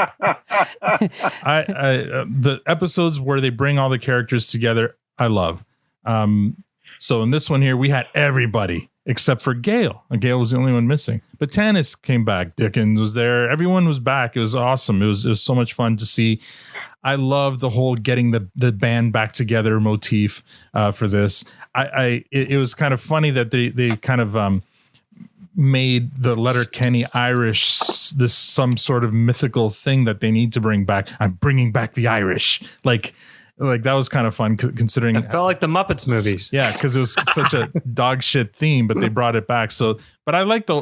S6: the episodes where they bring all the characters together, I love. So in this one here, we had everybody except for Gail. Gail was the only one missing. But Tanis came back. Dickens was there. Everyone was back. It was awesome. It was so much fun to see. I love the whole getting the band back together motif for this. It was kind of funny that they kind of made the Letterkenny Irish this some sort of mythical thing that they need to bring back. I'm bringing back the Irish. Like that was kind of fun considering
S1: it felt like the Muppets movies.
S6: Yeah, because it was such a dog shit theme, but they brought it back. So, but I like the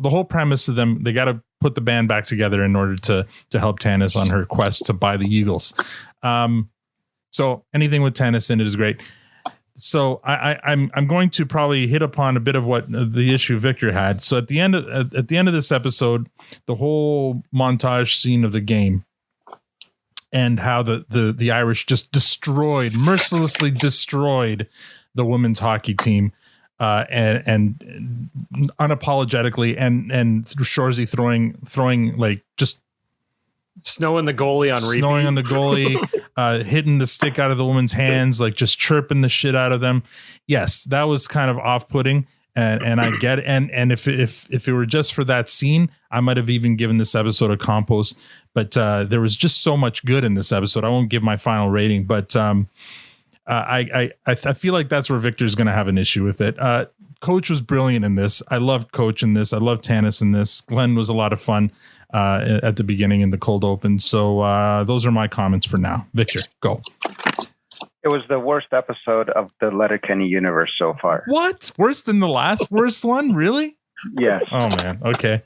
S6: whole premise of them. They got to put the band back together in order to help Tanis on her quest to buy the Eagles. So anything with Tanis in it is great. So I'm going to probably hit upon a bit of what the issue Victor had. So at the end of this episode, the whole montage scene of the game and how the Irish just mercilessly destroyed the women's hockey team, and unapologetically, and Shorzy throwing like just
S1: snowing the goalie on repeat.
S6: Snowing on the goalie, hitting the stick out of the woman's hands, like just chirping the shit out of them. Yes, that was kind of off-putting, and I get it. And if it were just for that scene, I might have even given this episode a compost. But there was just so much good in this episode. I won't give my final rating, but I feel like that's where Victor's going to have an issue with it. Coach was brilliant in this. I loved Coach in this. I loved Tanis in this. Glenn was a lot of fun at the beginning in the cold open. So those are my comments for now. Victor, go.
S4: It was the worst episode of the Letterkenny universe so far.
S6: What? Worse than the last worst one? Really?
S4: Yes.
S6: Oh man. Okay.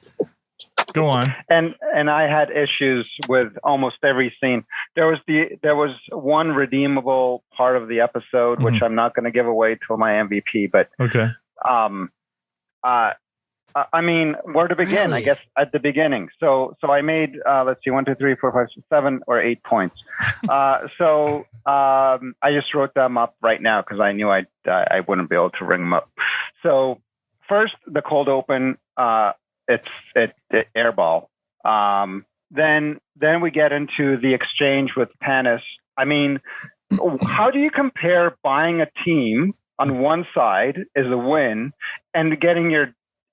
S6: Go on.
S4: And I had issues with almost every scene. There was one redeemable part of the episode, which I'm not going to give away till my MVP. But
S6: okay.
S4: I mean, where to begin? Really? I guess at the beginning. So I made let's see, 1, 2, 3, 4, 5, 6, 7 or 8 points. So I just wrote them up right now because I knew I wouldn't be able to ring them up. So first, the cold open. It's airball. Then we get into the exchange with Tanis. I mean, how do you compare buying a team on one side is a win and getting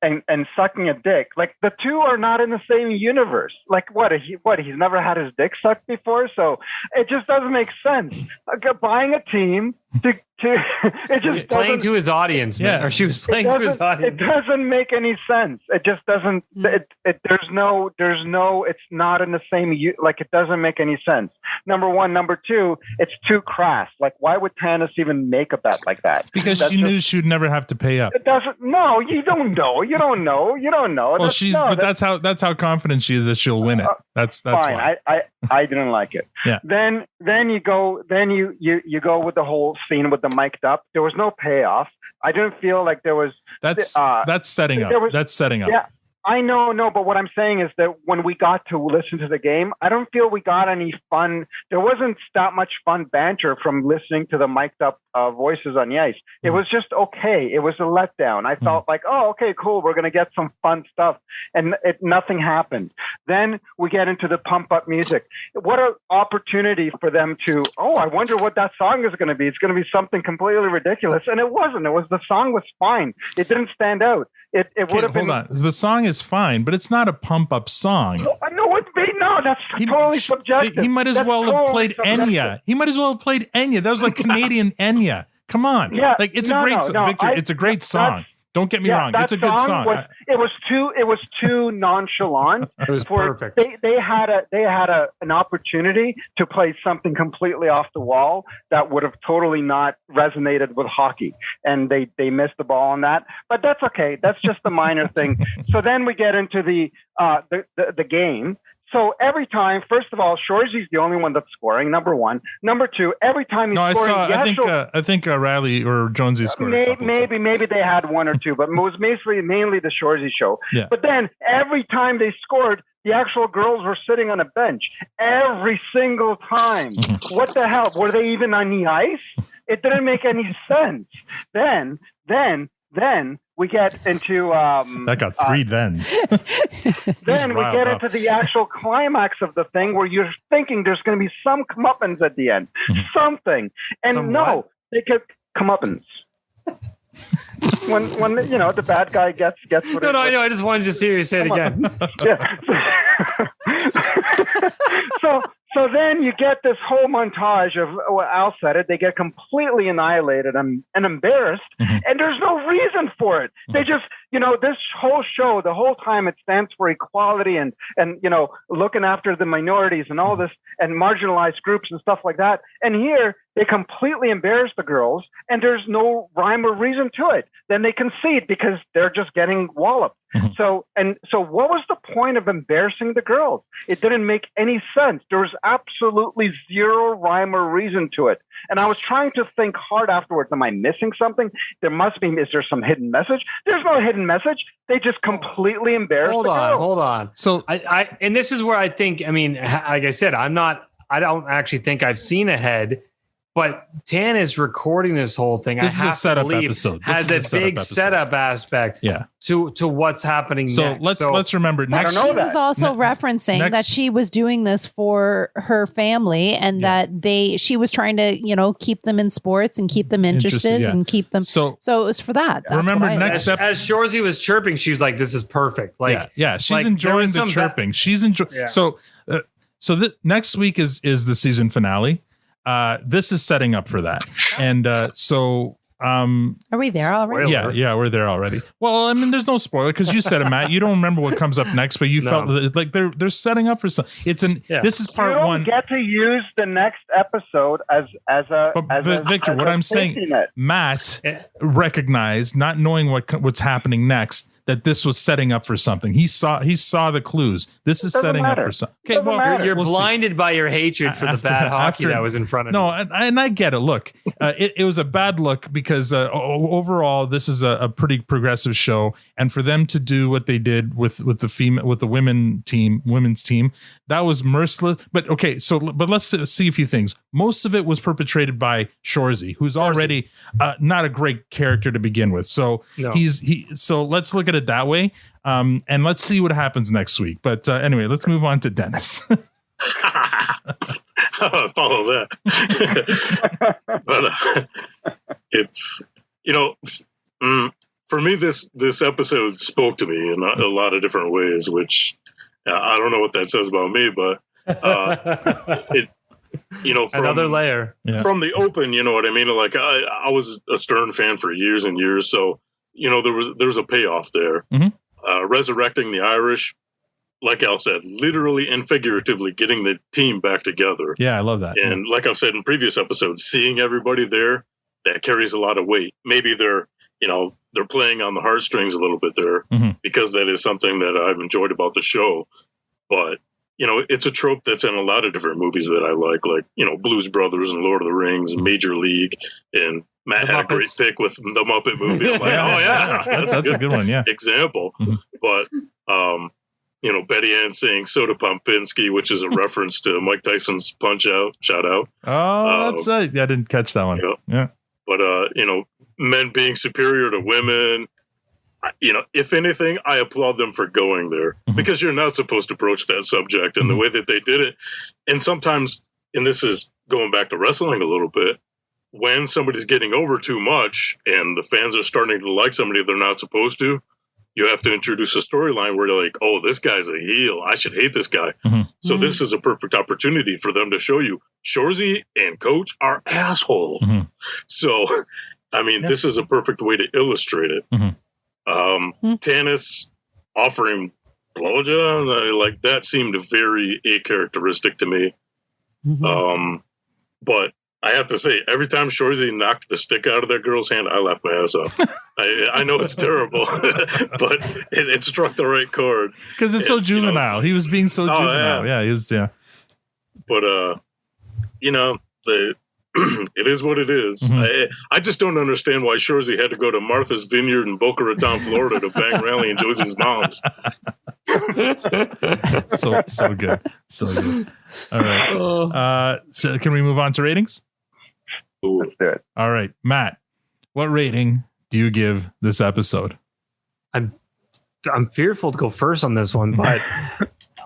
S4: and sucking a dick? Like the two are not in the same universe. Like he's never had his dick sucked before, so it just doesn't make sense. Like, buying a team to it just
S1: playing to his audience, man. Yeah. Or she was playing to his audience.
S4: It doesn't make any sense. It just doesn't. There's no. It's not in the same. Like it doesn't make any sense. Number one. Number two. It's too crass. Like why would Tanis even make a bet like that?
S6: Because she knew she would never have to pay up.
S4: It doesn't. No, you don't know. You don't know.
S6: Well, that's how confident she is that she'll win it. That's
S4: fine.
S6: why.
S4: I didn't like it.
S6: Yeah.
S4: Then you go with the whole scene with the mic'd up. There was no payoff. I didn't feel like there was.
S6: That's setting up.
S4: Was,
S6: that's setting up.
S4: Yeah. I know, but what I'm saying is that when we got to listen to the game, I don't feel we got any fun. There wasn't that much fun banter from listening to the mic'd up voices on the ice. It was just okay. It was a letdown. I felt like, oh, okay, cool. We're going to get some fun stuff. And nothing happened. Then we get into the pump up music. What an opportunity for them to, I wonder what that song is going to be. It's going to be something completely ridiculous. And it wasn't. The song was fine. It didn't stand out. It would have been.
S6: Hold on. The song is fine, but it's not a pump up song.
S4: No, that's totally subjective.
S6: He might as well have played Enya. That was like Canadian Enya. Come on.
S4: Yeah,
S6: it's a great song. Victor, it's a great song. Don't get me wrong. It's a good song.
S4: It was too nonchalant.
S1: It was perfect.
S4: They had an opportunity to play something completely off the wall that would have totally not resonated with hockey, and they missed the ball on that. But that's okay. That's just a minor thing. So then we get into the game. So every time, first of all, Shoresy's the only one that's scoring. Number one. Number two, every time he's scoring.
S6: I think Riley or Jonesy scored.
S4: Maybe they had one or two, but it was mainly the Shoresy show.
S6: Yeah.
S4: But then every time they scored, the actual girls were sitting on a bench every single time. What the hell? Were they even on the ice? It didn't make any sense. Then we get into
S6: that got three thens.
S4: Then we get into the actual climax of the thing where you're thinking there's going to be some comeuppance at the end, something, and they get comeuppance. when the bad guy gets what
S1: I know. I just wanted to hear you say it again.
S4: So then you get this whole montage of, Al said it, they get completely annihilated and embarrassed, and there's no reason for it. They just, this whole show, the whole time it stands for equality and looking after the minorities and all this and marginalized groups and stuff like that. And here they completely embarrass the girls, and there's no rhyme or reason to it. Then they concede because they're just getting walloped. So what was the point of embarrassing the girls? It didn't make any sense. There was absolutely zero rhyme or reason to it. And I was trying to think hard afterwards. Am I missing something? There must be. Is there some hidden message? There's no hidden message. They just completely embarrassed the girls.
S1: Hold on. So I and this is where I think, like I said, I don't actually think I've seen ahead. But Tan is recording this whole thing.
S6: This is a setup episode.
S1: Has a big setup aspect to what's happening next.
S6: Let's remember.
S8: She was also referencing that she was doing this for her family and that she was trying to, keep them in sports and keep them interested and keep them. So it was for that. That's
S6: remember next
S1: as Shoresy was chirping, she was like, "This is perfect."
S6: She's enjoying the chirping. She's enjoying. Yeah. So next week is the season finale. This is setting up for that. And
S8: are we there already?
S6: Yeah, we're there already. Well, there's no spoiler because you said it, Matt. You don't remember what comes up next, but you felt like they're setting up for something. This is part one.
S4: You don't get to use the next episode as
S6: Victor, what I'm saying, Matt recognized, not knowing what's happening next, that this was setting up for something. He saw the clues. This is setting up for something. Okay,
S1: well, you're blinded by your hatred for the bad hockey that was in front of you.
S6: No, and I get it. Look, it was a bad look because overall this is a pretty progressive show, and for them to do what they did with the women's team, that was merciless. But okay, but let's see a few things. Most of it was perpetrated by Shoresy, who's already not a great character to begin with. So so let's look at it that way, and let's see what happens next week. But anyway, let's move on to Dennis.
S9: Follow that. But it's for me this episode spoke to me in a lot of different ways, which I don't know what that says about me, but it from
S1: another layer
S9: from the open, you know what I mean? Like I was a Stern fan for years and years, so there's a payoff there. Resurrecting the Irish, like Al said, literally and figuratively getting the team back together.
S6: Yeah, I love that.
S9: And like I've said in previous episodes, seeing everybody there, that carries a lot of weight. Maybe they're playing on the heartstrings a little bit there because that is something that I've enjoyed about the show. But it's a trope that's in a lot of different movies that I like Blues Brothers and Lord of the Rings and Major League, and Matt had a great pick with the Muppet movie. I'm like, that's a good one, yeah. Example. But Betty Ann saying Soda Pompinski, which is a reference to Mike Tyson's Punch Out. Shout out.
S6: Oh, that's right. Yeah, I didn't catch that one. Yeah.
S9: But, men being superior to women, if anything, I applaud them for going there because you're not supposed to broach that subject and the way that they did it. And sometimes, and this is going back to wrestling a little bit, when somebody's getting over too much and the fans are starting to like somebody they're not supposed to, you have to introduce a storyline where they're like, oh, this guy's a heel. I should hate this guy. So this is a perfect opportunity for them to show you Shorzy and Coach are assholes. So, this is a perfect way to illustrate it. Tanis offering blowjob, that seemed very acharacteristic to me. But I have to say, every time Shorzy knocked the stick out of that girl's hand, I laughed my ass off. I know it's terrible, but it struck the right chord.
S6: Because it's so juvenile. He was being so juvenile. Yeah, he was,
S9: But, it is what it is. I just don't understand why Shorzy had to go to Martha's Vineyard in Boca Raton, Florida to bang Rally and Josie's moms.
S6: So good. So good. All right. So can we move on to ratings?
S4: Let's do it.
S6: All right. Matt, what rating do you give this episode?
S1: I'm fearful to go first on this one, but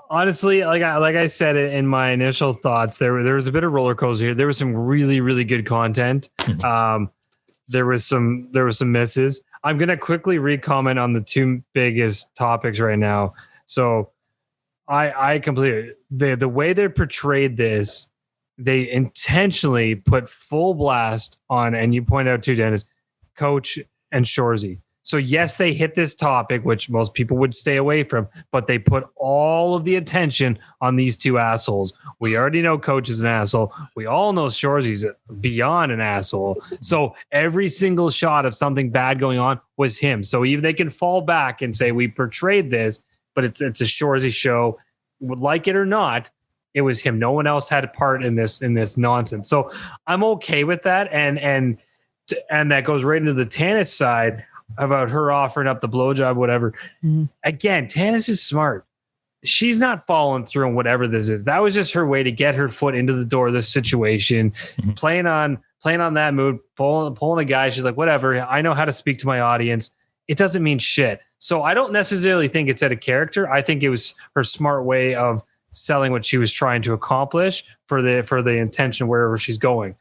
S1: honestly, like I said in my initial thoughts, there was a bit of roller coaster here. There was some really, really good content. There was some misses. I'm gonna quickly re-comment on the two biggest topics right now. So I completely the way they portrayed this, they intentionally put full blast on, and you point out too, Dennis, Coach and Shorzy. So yes, they hit this topic, which most people would stay away from, but they put all of the attention on these two assholes. We already know Coach is an asshole. We all know Shorzy's beyond an asshole. So every single shot of something bad going on was him. So even they can fall back and say, we portrayed this, but it's a Shorzy show. Would like it or not, it was him. No one else had a part in this nonsense. So I'm okay with that. And that goes right into the Tanis side about her offering up the blowjob, whatever. Again, Tanis is smart. She's not following through on whatever this is. That was just her way to get her foot into the door of this situation, playing on that mood, pulling a guy. She's like, whatever. I know how to speak to my audience. It doesn't mean shit. So I don't necessarily think it's out of character. I think it was her smart way of selling what she was trying to accomplish for the intention wherever she's going.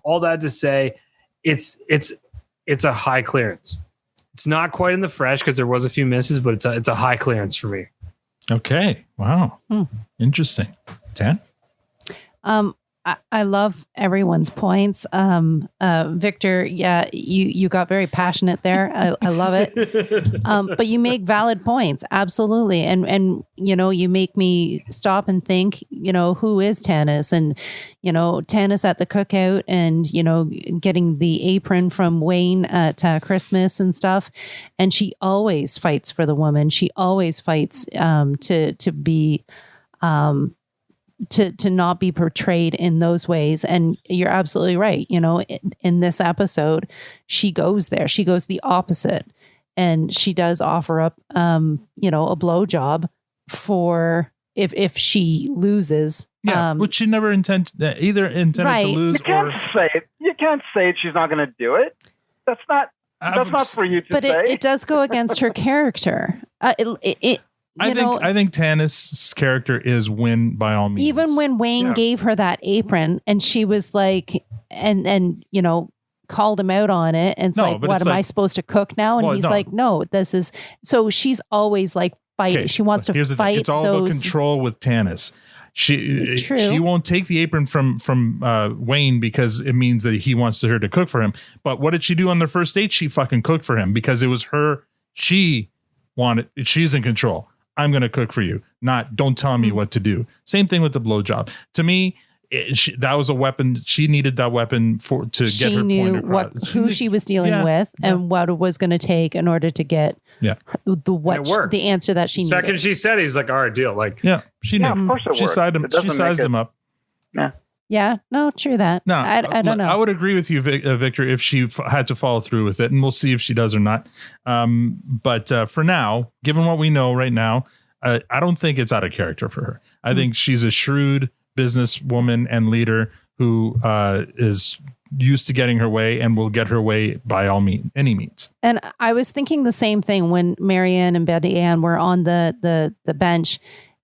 S1: All that to say, it's a high clearance. It's not quite in the fresh because there was a few misses, but it's a high clearance for me.
S6: Okay. Wow. Interesting. Tan?
S8: I love everyone's points. Victor, yeah, you got very passionate there. I love it. But you make valid points. Absolutely. And you make me stop and think, who is Tanis? And, Tanis at the cookout and, getting the apron from Wayne at Christmas and stuff. And she always fights for the woman. She always fights to be to not be portrayed in those ways. And you're absolutely right. In this episode, she goes there. She goes the opposite. And she does offer up, a blowjob for if she loses.
S6: Yeah, which she never intended to lose.
S4: You can't say she's not going to do it. That's not for you to say.
S8: It does go against her character.
S6: I think Tanis' character is win by all means.
S8: Even when Wayne gave her that apron and she was like, and called him out on it. And it's am I supposed to cook now? And he's like, no, this is. So she's always like fighting. Okay, she wants to fight.
S6: It's all about control with Tanis. She won't take the apron from Wayne because it means that he wants her to cook for him. But what did she do on their first date? She fucking cooked for him because it was her. She's in control. I'm going to cook for you. Not don't tell me what to do. Same thing with the blowjob. To me, that was a weapon. She needed that weapon to get her point across.
S8: Who she was dealing with and what it was going to take in order to get the answer that she needed.
S1: Second she said, he's like, all right, deal. Like,
S6: she knew.
S4: Of course it
S6: she
S4: worked.
S6: She sized him up.
S4: Yeah.
S8: Yeah, no, true that.
S6: No,
S8: I don't know.
S6: I would agree with you, Victor, if she had to follow through with it, and we'll see if she does or not. But for now, given what we know right now, I don't think it's out of character for her. I think she's a shrewd businesswoman and leader who is used to getting her way and will get her way by any means.
S8: And I was thinking the same thing when Marianne and Betty Ann were on the bench,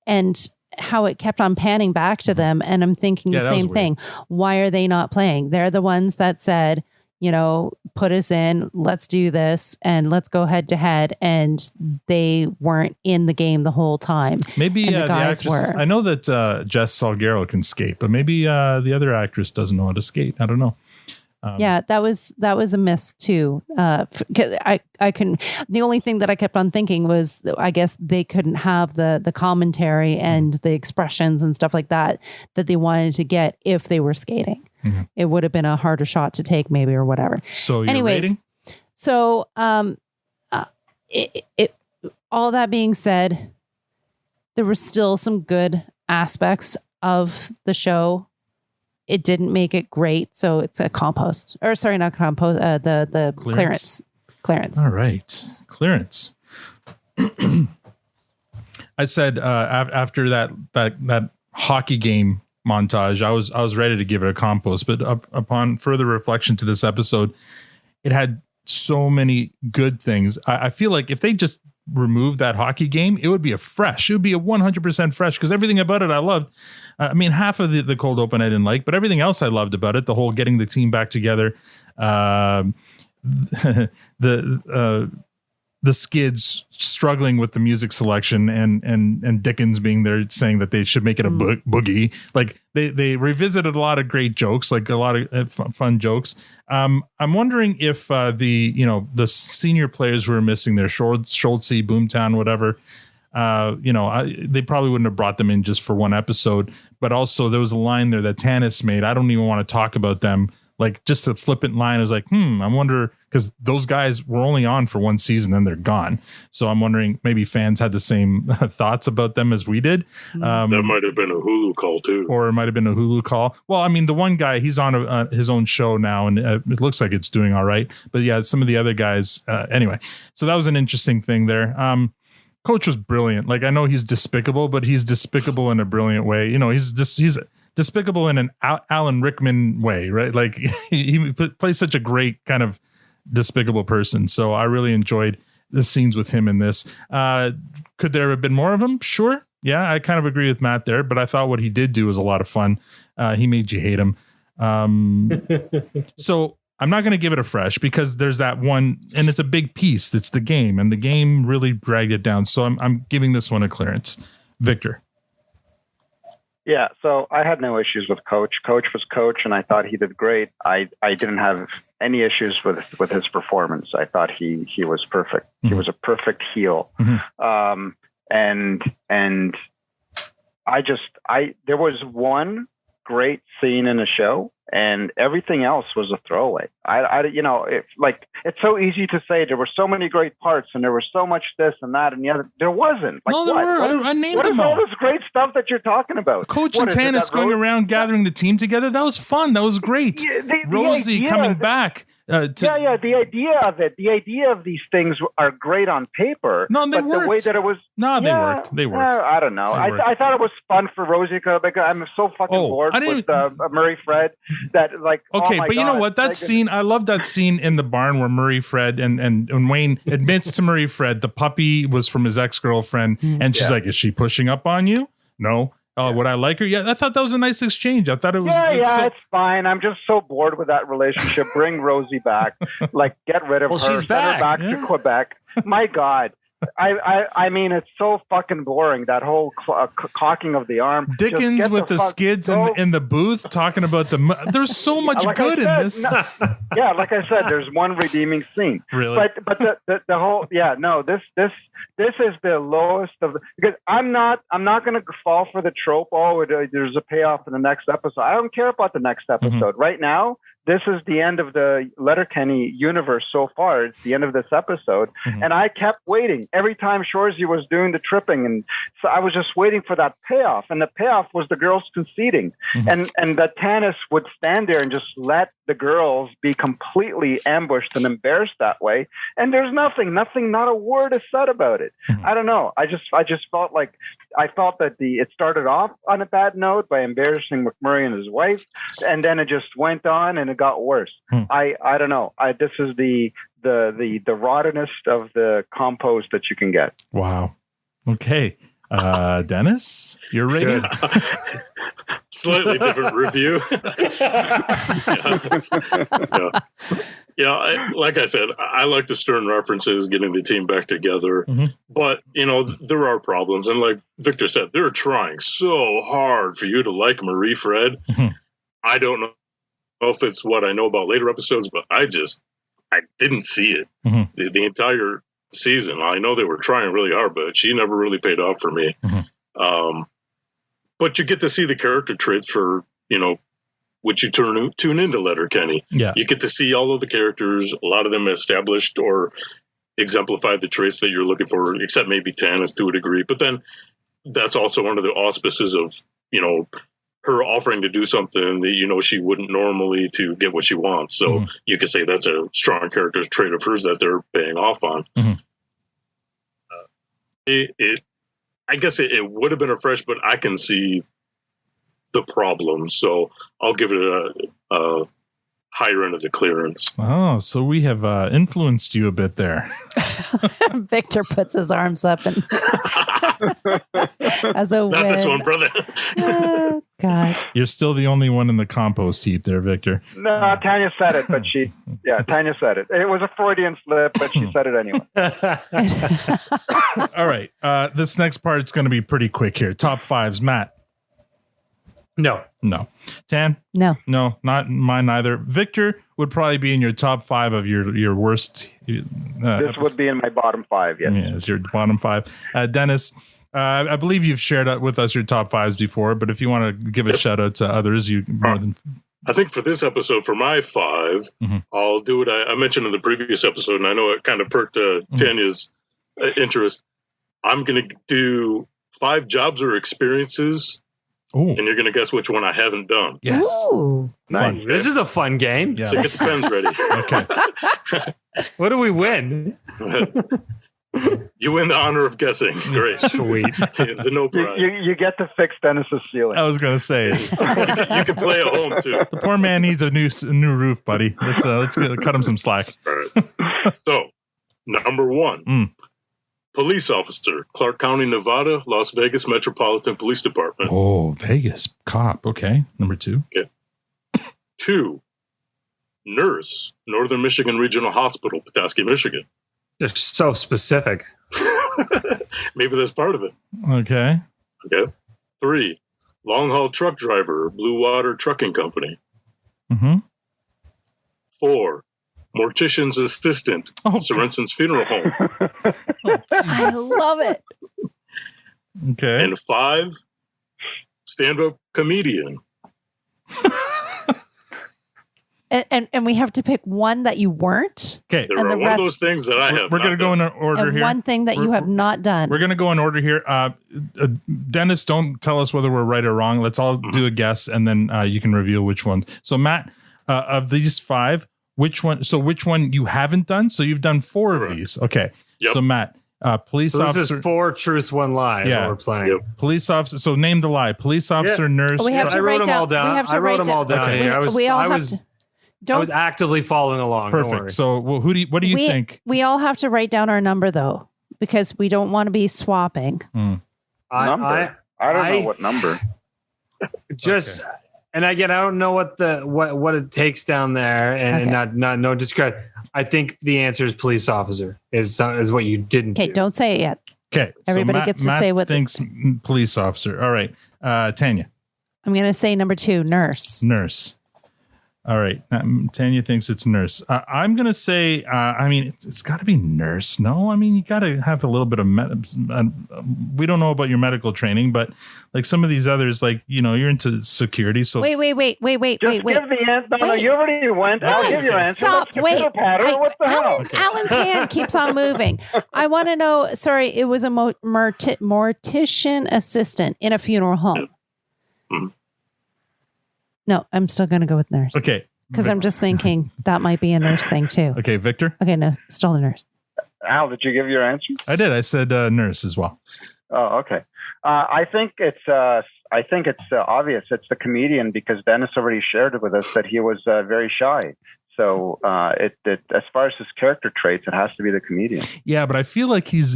S8: and how it kept on panning back to them. And I'm thinking the same thing. Why are they not playing? They're the ones that said, put us in, let's do this, and let's go head to head. And they weren't in the game the whole time.
S6: Maybe
S8: the guys
S6: actress, I know that Jess Salguero can skate, but maybe the other actress doesn't know how to skate. I don't know.
S8: Yeah, that was a miss too. I couldn't. The only thing that I kept on thinking was, I guess they couldn't have the commentary and the expressions and stuff like that they wanted to get if they were skating. Mm-hmm. It would have been a harder shot to take, maybe, or whatever.
S6: So, rating?
S8: So, all that being said, there were still some good aspects of the show. It didn't make it great, so it's a compost. Or sorry, not compost. The clearance.
S6: All right, clearance. I said after that hockey game montage, I was ready to give it a compost, but upon further reflection to this episode, it had so many good things. I feel like if they just removed that hockey game, it would be a 100% fresh, because everything about it I loved. I mean, half of the cold open I didn't like, but everything else I loved about it. The whole getting the team back together, the Skids struggling with the music selection, and Dickens being there saying that they should make it a boogie. Like they revisited a lot of great jokes, like a lot of fun jokes. I'm wondering if the senior players who were missing there, Schultze, Boomtown, whatever. They probably wouldn't have brought them in just for one episode, but also there was a line there that Tanis made. I don't even want to talk about them. Like, just a flippant line. I was like, I wonder, because those guys were only on for one season and they're gone. So I'm wondering, maybe fans had the same thoughts about them as we did.
S9: That might have been a Hulu call too.
S6: Or it might have been a Hulu call. Well, I mean, the one guy, he's on his own show now, and it looks like it's doing all right. But yeah, some of the other guys, anyway. So that was an interesting thing there. Coach was brilliant. Like, I know he's despicable, but he's despicable in a brilliant way. He's despicable in an Alan Rickman way, right? Like, he plays such a great kind of despicable person. So I really enjoyed the scenes with him in this. Could there have been more of him? Sure. Yeah, I kind of agree with Matt there, but I thought what he did do was a lot of fun. He made you hate him. So I'm not going to give it a fresh, because there's that one, and it's a big piece. It's the game, and the game really dragged it down. So I'm giving this one a clearance. Victor.
S4: Yeah, so I had no issues with Coach. Coach was Coach, and I thought he did great. I didn't have any issues with his performance. I thought he was perfect. Mm-hmm. He was a perfect heel. Mm-hmm. And there was one great scene in the show, and everything else was a throwaway. It's so easy to say there were so many great parts, and there was so much this and that and the other. There wasn't. Like,
S6: no, there were. I named them all.
S4: What is all this great stuff that you're talking about?
S6: Coach and Tanis going around gathering the team together. That was fun. That was great. Yeah, Rosie coming back.
S4: The idea of these things are great on paper.
S6: No, they
S4: but
S6: weren't.
S4: The way that it was,
S6: they worked.
S4: I don't know. I thought it was fun for Rosie, because I'm so fucking bored with Murray Fred that, like.
S6: Okay,
S4: but
S6: you know what? That scene, I love that scene in the barn where Murray Fred and Wayne admits to Murray Fred the puppy was from his ex-girlfriend, and she's like, "Is she pushing up on you?" No. Oh, would I like her? Yeah, I thought that was a nice exchange. I thought it was.
S4: It's fine. I'm just so bored with that relationship. Bring Rosie back. Like, get rid of her.
S12: She's
S4: Send her back to Quebec. My God. I mean, it's so fucking boring, that whole cocking of the arm.
S6: Dickens with the Skids in the booth talking about there's so much good in this.
S4: Like I said, there's one redeeming scene.
S6: Really?
S4: But the whole this is the lowest of because I'm not going to fall for the trope. Oh, there's a payoff in the next episode. I don't care about the next episode. Mm-hmm. Right now, this is the end of the Letterkenny universe so far. It's the end of this episode.
S6: Mm-hmm.
S4: And I kept waiting every time Shorzy was doing the tripping. And so I was just waiting for that payoff. And the payoff was the girls conceding.
S6: Mm-hmm.
S4: And that Tanis would stand there and just let the girls be completely ambushed and embarrassed that way. And there's nothing, not a word is said about it.
S6: Mm-hmm.
S4: I don't know. I just felt like, I felt that it started off on a bad note by embarrassing McMurray and his wife. And then it just went on and it got worse. I don't know. This is the rottenest of the compost that you can get.
S6: Wow. Okay. Dennis, you're ready?
S9: Slightly different review. Like I said, I like the Stern references, getting the team back together.
S6: Mm-hmm.
S9: But, there are problems. And like Victor said, they're trying so hard for you to like Marie Fred.
S6: Mm-hmm.
S9: I don't know if it's what I know about later episodes, but I didn't see it.
S6: Mm-hmm.
S9: The entire season. I know they were trying really hard, but she never really paid off for me.
S6: Mm-hmm.
S9: But you get to see the character traits for, which you tune into Letterkenny.
S6: Yeah.
S9: You get to see all of the characters, a lot of them established or exemplified the traits that you're looking for, except maybe Tanis to a degree. But then that's also one of the auspices of, her offering to do something that, she wouldn't normally to get what she wants. So you could say that's a strong character trait of hers that they're paying off on.
S6: Mm-hmm.
S9: I guess it would have been a fresh, but I can see the problem. So I'll give it a higher end of the clearance.
S6: Oh, so we have influenced you a bit there.
S8: Victor puts his arms up and as a
S9: Not
S8: win.
S9: this one, brother.
S8: God.
S6: You're still the only one in the compost heap there, Victor.
S4: No, Tanya said it, but Tanya said it. It was a Freudian slip, but she said it anyway.
S6: All right. This next part is going to be pretty quick here. Top fives, Matt.
S1: No.
S6: Tan?
S8: No.
S6: No, not mine either. Victor would probably be in your top five of your worst.
S4: This would be in my bottom five, yes.
S6: Yeah, it's your bottom five. Dennis, I believe you've shared with us your top fives before, but if you want to give a shout out to others, you more than.
S9: I think for this episode, for my 5, I'll do what I mentioned in the previous episode, and I know it kind of perked Tanya's interest. I'm going to do 5 jobs or experiences.
S6: Ooh.
S9: And you're going to guess which one I haven't done.
S6: Yes.
S8: Ooh.
S1: Nice. This is a fun game.
S6: Yeah.
S9: So get the pens ready.
S6: Okay.
S1: What do we win?
S9: You win the honor of guessing. Great.
S1: Sweet.
S9: The no prize.
S4: You get to fix Dennis's ceiling.
S6: I was going to say.
S9: You can play at home, too.
S6: The poor man needs a new roof, buddy. Let's cut him some slack.
S9: All right. So, number 1. Police officer, Clark County, Nevada, Las Vegas Metropolitan Police Department.
S6: Oh, Vegas cop. Okay. Number 2.
S9: Okay. 2, nurse, Northern Michigan Regional Hospital, Petoskey, Michigan.
S1: They're so specific.
S9: Maybe that's part of it.
S6: Okay.
S9: 3, long haul truck driver, Blue Water Trucking Company. 4, mortician's assistant, Sorenson's Funeral Home.
S8: I love it.
S6: Okay.
S9: And 5, stand-up comedian.
S8: And we have to pick one that you weren't.
S6: Okay.
S9: There are one of those things that I have.
S6: We're going to go in order
S8: and
S6: here.
S8: one thing that you have not done.
S6: We're going to go in order here. Dennis, don't tell us whether we're right or wrong. Let's all do a guess, and then you can reveal which one. So, Matt, of these 5, which one you haven't done? So you've done 4 of these. Okay.
S9: Yep.
S6: So, Matt, police officer.
S1: This is 4 truths, 1 lie.
S6: Yeah.
S1: That we're playing.
S9: Yep.
S6: Police officer. So name the lie. Police officer, nurse.
S8: We have to
S1: I wrote
S8: write
S1: them all
S8: down.
S1: down.
S8: We have to
S1: I wrote
S8: write
S1: them all
S8: down.
S1: down.
S6: Okay.
S1: Here.
S8: We all have to.
S1: I was actively following along. Don't worry.
S6: Perfect. So, well, what do you think?
S8: We all have to write down our number though, because we don't want to be swapping.
S4: Number? I don't know what number.
S1: Just and again, I don't know what it takes down there, and not no discredit. I think the answer is police officer is what you didn't.
S8: Okay,
S1: do.
S8: don't say it yet.
S6: Okay,
S8: everybody gets to say what
S6: thinks. Police officer. All right, Tanya.
S8: I'm going to say number 2, nurse.
S6: Nurse. All right. Tanya thinks it's nurse. I'm going to say, it's got to be nurse. No, I mean, you got to have a little bit of we don't know about your medical training, but like some of these others, like, you're into security. So
S8: wait.
S4: Give the answer. No, you already went. I'll give you an answer.
S8: Stop. Wait.
S4: What the hell?
S8: Alan's hand keeps on moving. I want to know. Sorry, it was a mortician assistant in a funeral home. No, I'm still going to go with nurse.
S6: Okay.
S8: Because I'm just thinking that might be a nurse thing too.
S6: Okay, Victor?
S8: Okay, no, still a nurse.
S4: Al, did you give your answer?
S6: I did. I said nurse as well.
S4: Oh, okay. I think it's obvious. It's the comedian, because Dennis already shared it with us that he was very shy. So as far as his character traits, it has to be the comedian.
S6: Yeah, but I feel like he's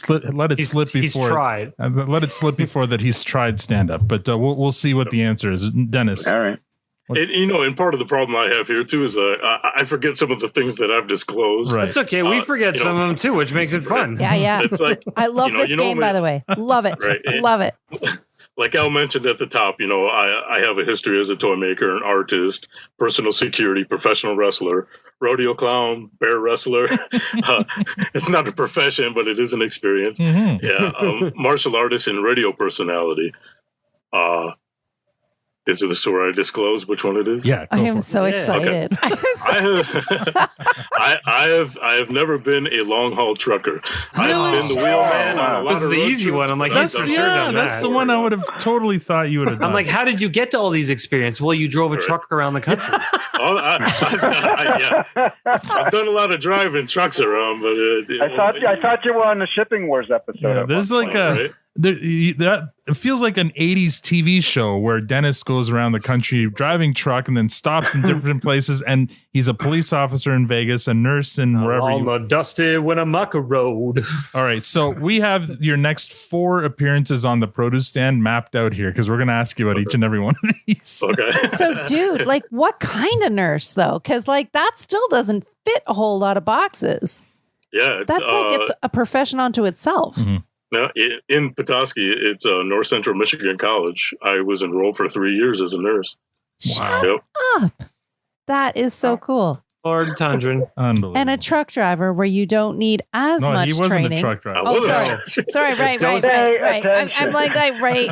S6: let it slip before.
S1: He's tried.
S6: Let it slip before that he's tried stand up. But we'll see what the answer is. Dennis.
S4: All right.
S9: And part of the problem I have here too is I forget some of the things that I've disclosed.
S6: Right.
S1: It's okay. We forget some of them too, which makes it fun.
S8: Yeah.
S9: It's like,
S8: I love this game, by the way. Love it.
S9: Right.
S8: Love it.
S9: Like Al mentioned at the top, I have a history as a toy maker, an artist, personal security, professional wrestler, rodeo clown, bear wrestler. It's not a profession, but it is an experience.
S6: Mm-hmm.
S9: Yeah, martial artist and radio personality. Is this where I disclose which one it is?
S6: Yeah,
S8: I am so excited.
S9: Okay. I have never been a long haul trucker. I've been the wheelman on a lot
S1: This is
S9: of
S1: the
S9: road
S1: easy
S9: trips.
S1: one. I'm like,
S6: That's
S1: that's
S6: the one I would have totally thought you would have done.
S1: I'm like, how did you get to all these experiences? Well, you drove a truck around the country.
S9: Yeah. I've done a lot of driving trucks around, but
S4: I thought you were on the Shipping Wars episode.
S6: Yeah, there's like that it feels like an 80s TV show where Dennis goes around the country driving truck and then stops in different places, and he's a police officer in Vegas, a nurse in wherever.
S1: On the dusty Winnemucca Road.
S6: All right, so we have your next 4 appearances on the produce stand mapped out here because we're going to ask you about each and every one of these.
S9: Okay.
S8: So, dude, like, what kind of nurse though? Because like that still doesn't fit a whole lot of boxes.
S9: Yeah,
S8: that's like it's a profession unto itself.
S6: Mm-hmm.
S9: Now, in Petoskey, it's North Central Michigan College. I was enrolled for 3 years as a nurse.
S8: Shut up. That is so cool.
S1: Lord Tundran.
S6: Unbelievable.
S8: And a truck driver where you don't need as much
S6: he wasn't
S8: training.
S6: a truck driver.
S8: Oh, sorry. Right. I'm like that. Right.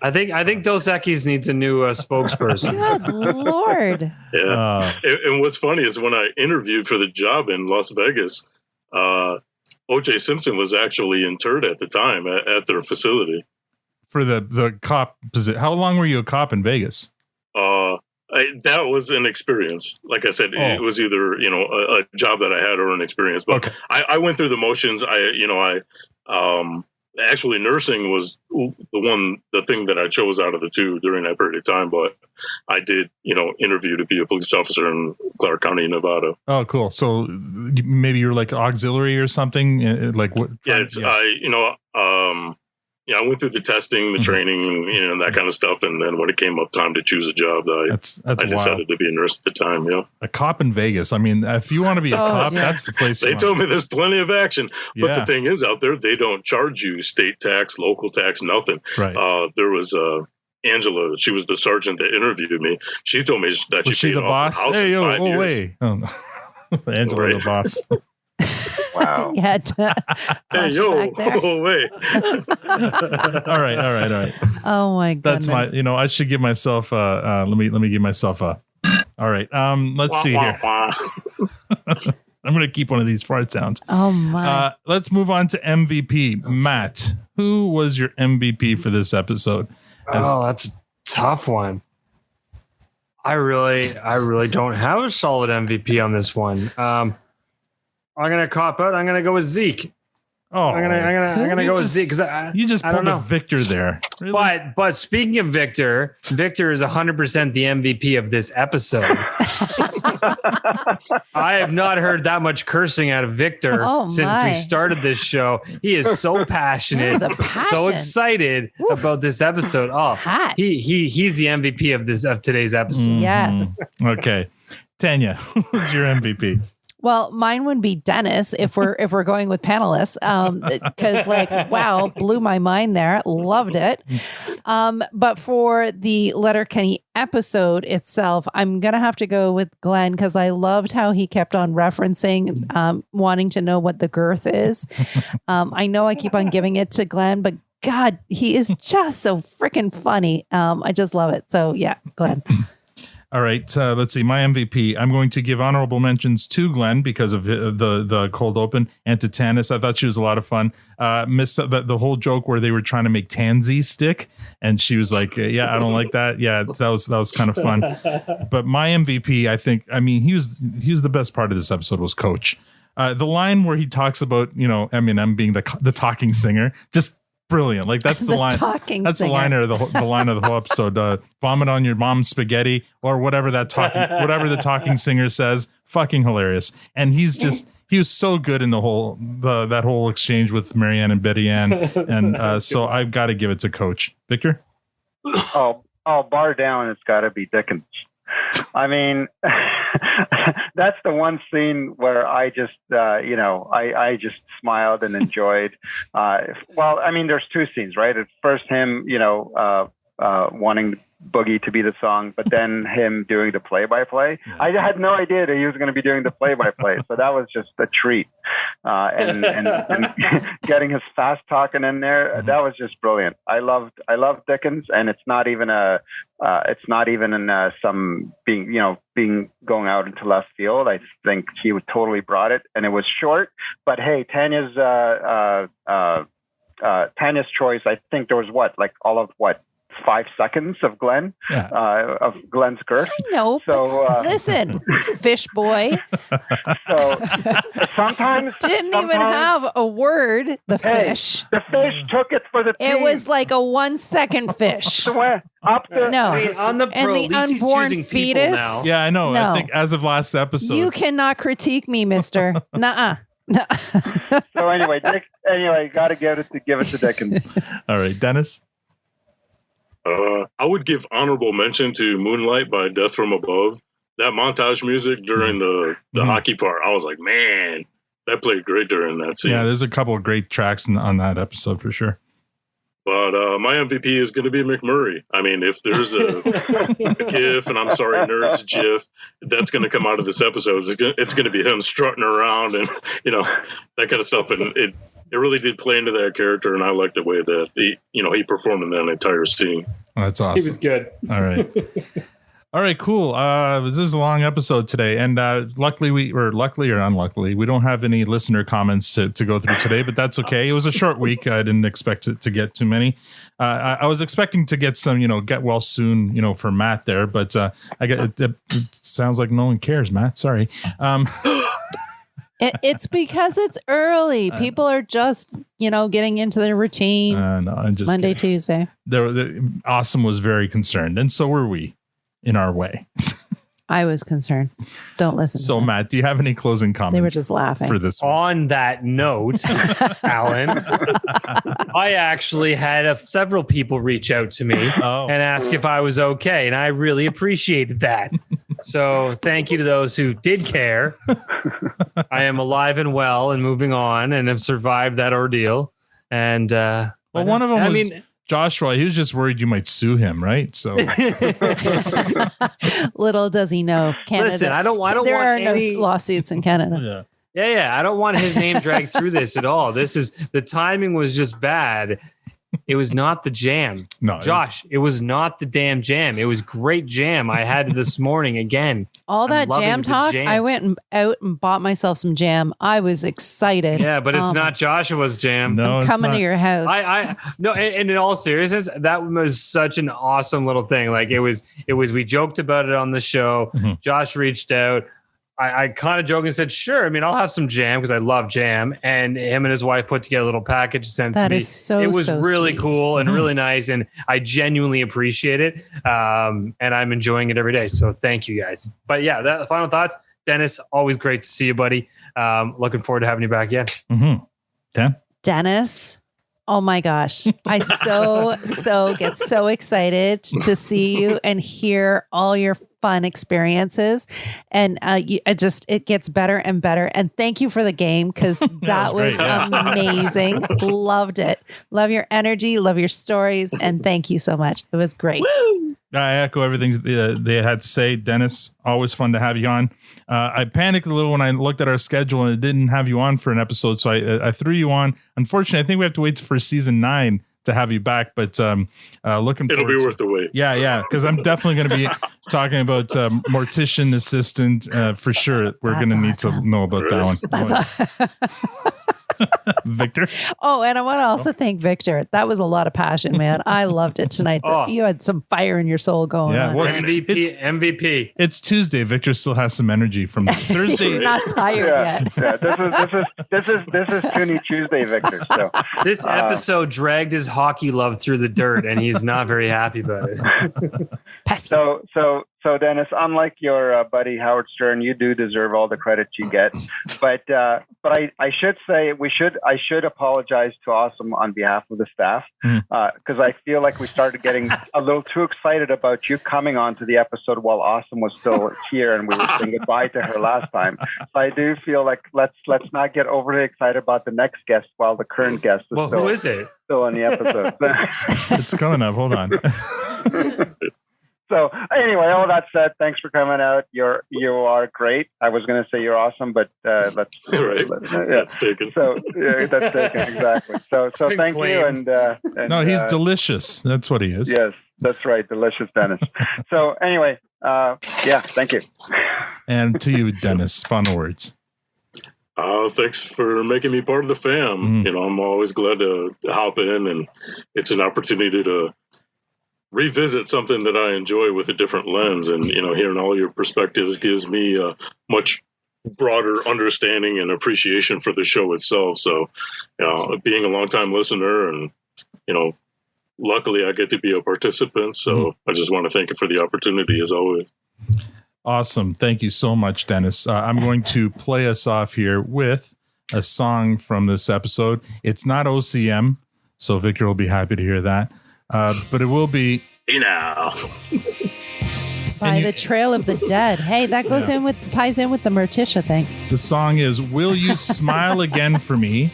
S1: I think Dos Equis needs a new spokesperson.
S8: Good Lord.
S9: Yeah. And what's funny is when I interviewed for the job in Las Vegas, O.J. Simpson was actually interred at the time at their facility.
S6: For the cop position. How long were you a cop in Vegas?
S9: That was an experience. Like I said, it was either a job that I had or an experience. But I went through the motions. Actually, nursing was the thing that I chose out of the two during that period of time. But I did, interview to be a police officer in Clark County, Nevada.
S6: Oh, cool. So maybe you're like auxiliary or something. Like what?
S9: Yeah, I went through the testing, the training, and that kind of stuff. And then when it came up time to choose a job, I decided to be a nurse at the time. Yeah,
S6: a cop in Vegas. I mean, if you want to be a cop, that's the place.
S9: They told me there's plenty of action, but the thing is, out there they don't charge you state tax, local tax, nothing.
S6: Right.
S9: There was Angela. She was the sergeant that interviewed me. She told me that
S6: was she the boss?
S9: Hey, yo,
S6: wait. Oh, no. Angela the boss.
S4: Wow.
S8: You had to
S9: hey, yo, wait.
S6: All right.
S8: Oh my goodness.
S6: That's my, I should give myself let me give myself a. All right. Let's see here. I'm going to keep one of these fart sounds.
S8: Oh my.
S6: Let's move on to MVP. Matt, who was your MVP for this episode?
S1: That's a tough one. I really don't have a solid MVP on this one. I'm gonna cop out. I'm gonna go with Zeke.
S6: Oh,
S1: I'm gonna go with Zeke because
S6: you just pulled a Victor there.
S1: Really? But speaking of Victor is 100% the MVP of this episode. I have not heard that much cursing out of Victor since we started this show. He is so passionate, so excited about this episode. Oh, he's the MVP of today's episode.
S8: Yes.
S6: Okay, Tanya, who's your MVP?
S8: Well, mine would be Dennis if we're going with panelists, because wow, blew my mind there. Loved it. But for the Letterkenny episode itself, I'm gonna have to go with Glenn because I loved how he kept on referencing wanting to know what the girth is. I know I keep on giving it to Glenn, but God, he is just so freaking funny. I just love it. So yeah, Glenn.
S6: All right, let's see. My MVP. I'm going to give honorable mentions to Glenn because of the cold open, and to Tanis. I thought she was a lot of fun. Missed the whole joke where they were trying to make Tansy stick, and she was like, "Yeah, I don't like that." Yeah, that was kind of fun. But my MVP, I think, he was the best part of this episode was Coach. The line where he talks about Eminem being the talking singer, just brilliant. Like that's the line. That's singer. the line of the whole episode. Vomit on your mom's spaghetti or whatever the talking singer says. Fucking hilarious. And he was so good in that whole exchange with Marianne and Betty Ann. And so I've got to give it to Coach. Victor?
S4: Oh, bar down, it's got to be Dickens. I mean, that's the one scene where I just, I just smiled and enjoyed. There's two scenes, right? At first, him, wanting Boogie to be the song, but then him doing the play-by-play. I had no idea that he was going to be doing the play-by-play, so that was just a treat. And getting his fast talking in there, that was just brilliant. I love Dickens, and it's not even in some being going out into left field. I think he would totally brought it, and it was short. But hey, Tanya's choice. I think there was 5 seconds of Glenn, of Glenn's girth.
S8: I know.
S4: So
S8: listen, fish boy.
S4: So sometimes
S8: didn't even have a word. The fish.
S4: The fish took it for the team.
S8: It was like a 1 second fish.
S4: Up to
S1: on the pro,
S8: and the unborn fetus.
S1: Now.
S6: Yeah, I know.
S8: No.
S6: I think as of last episode,
S8: you cannot critique me, Mister. Nuh-uh.
S4: So anyway, got to give it to Dickens.
S6: All right, Dennis.
S9: I would give honorable mention to Moonlight by Death from Above. That montage music during the hockey part, I was like, man, that played great during that scene.
S6: Yeah, there's a couple of great tracks on that episode for sure.
S9: But my MVP is going to be McMurray. I mean, if there's a GIF, and I'm sorry, nerds GIF, that's going to come out of this episode. It's going to be him strutting around and that kind of stuff. And it really did play into that character, and I liked the way that he performed in that entire scene.
S6: Oh, that's awesome.
S1: He was good.
S6: All right, cool. This is a long episode today, and luckily or unluckily, we don't have any listener comments to go through today, but that's okay. It was a short week. I didn't expect it to get too many. I was expecting to get some, get well soon, for Matt there, but it sounds like no one cares, Matt. Sorry.
S8: It's because it's early. People are just, getting into their routine.
S6: No, I'm just
S8: Monday,
S6: kidding.
S8: Tuesday.
S6: Awesome was very concerned, and so were we in our way.
S8: I was concerned. Don't listen.
S6: So, Matt, do you have any closing comments?
S8: They were just laughing.
S6: For this one?
S1: On that note, Alan, I actually had several people reach out to me and ask if I was okay, and I really appreciated that. So thank you to those who did care. I am alive and well and moving on and have survived that ordeal. And
S6: one of them was Joshua. He was just worried you might sue him, right? So
S8: little does he know, Canada.
S1: Listen, I don't
S8: there
S1: want
S8: are
S1: any
S8: no lawsuits in Canada.
S1: Yeah. I don't want his name dragged through this at all. The timing was just bad. It was not the jam.
S6: No,
S1: Josh, it was not the damn jam. It was great jam. I had it this morning again.
S8: All that jam talk, I went out and bought myself some jam. I was excited.
S1: Yeah, but it's not Joshua's jam.
S6: No,
S8: I'm coming to your house.
S1: No, and in all seriousness, that was such an awesome little thing. Like it was, we joked about it on the show.
S6: Mm-hmm.
S1: Josh reached out. I kind of joked and said, sure. I mean, I'll have some jam because I love jam. And him and his wife put together a little package sent to me. It was really
S8: sweet.
S1: cool and really nice. And I genuinely appreciate it. And I'm enjoying it every day. So thank you guys. But yeah, final thoughts. Dennis, always great to see you, buddy. Looking forward to having you back again.
S6: Mm-hmm.
S8: Dennis. Oh my gosh. I so get so excited to see you and hear all your fun experiences. And it gets better and better. And thank you for the game, because that was amazing. Loved it. Love your energy. Love your stories. And thank you so much. It was great.
S6: Woo! I echo everything they had to say. Dennis, always fun to have you on. I panicked a little when I looked at our schedule and it didn't have you on for an episode, so I threw you on. Unfortunately, I think we have to wait for season 9 to have you back, but looking
S9: it'll be worth the wait.
S6: Yeah, because I'm definitely going to be talking about mortician assistant for sure. We're going to need to know about that one. Victor.
S8: Oh, and I want to also thank Victor. That was a lot of passion, man. I loved it tonight. You had some fire in your soul going on.
S6: Well,
S1: MVP.
S6: It's Tuesday. Victor still has some energy from Thursday.
S8: He's not tired yet.
S4: Yeah, this is Toonie Tuesday, Victor. So
S1: this episode dragged his hockey love through the dirt, and he's not very happy about it.
S4: So Dennis, unlike your buddy Howard Stern, you do deserve all the credit you get. But I should say I should apologize to Awesome on behalf of the staff, because I feel like we started getting a little too excited about you coming on to the episode while Awesome was still here and we were saying goodbye to her last time. So I do feel like let's not get overly excited about the next guest while the current guest is
S1: who is it?
S4: Still on the episode.
S6: It's coming up. Hold on.
S4: So anyway, all that said, thanks for coming out. You are great. I was going to say you're awesome, but that's
S9: taken.
S4: So that's taken exactly. So thank you. And
S6: no, he's delicious. That's what he is.
S4: Yes, that's right, delicious, Dennis. So anyway, thank you.
S6: And to you, Dennis, final words.
S9: Thanks for making me part of the fam. I'm always glad to hop in, and it's an opportunity to revisit something that I enjoy with a different lens, and hearing all your perspectives gives me a much broader understanding and appreciation for the show itself. So being a longtime listener, and luckily I get to be a participant, so I just want to thank you for the opportunity as always.
S6: Awesome. Thank you so much, Dennis. I'm going to play us off here with a song from this episode. It's not OCM, so Victor will be happy to hear that. But it will be
S9: now
S8: by the Trail of the Dead. Hey, that goes ties in with the Morticia thing.
S6: The song is "Will You Smile Again for Me?"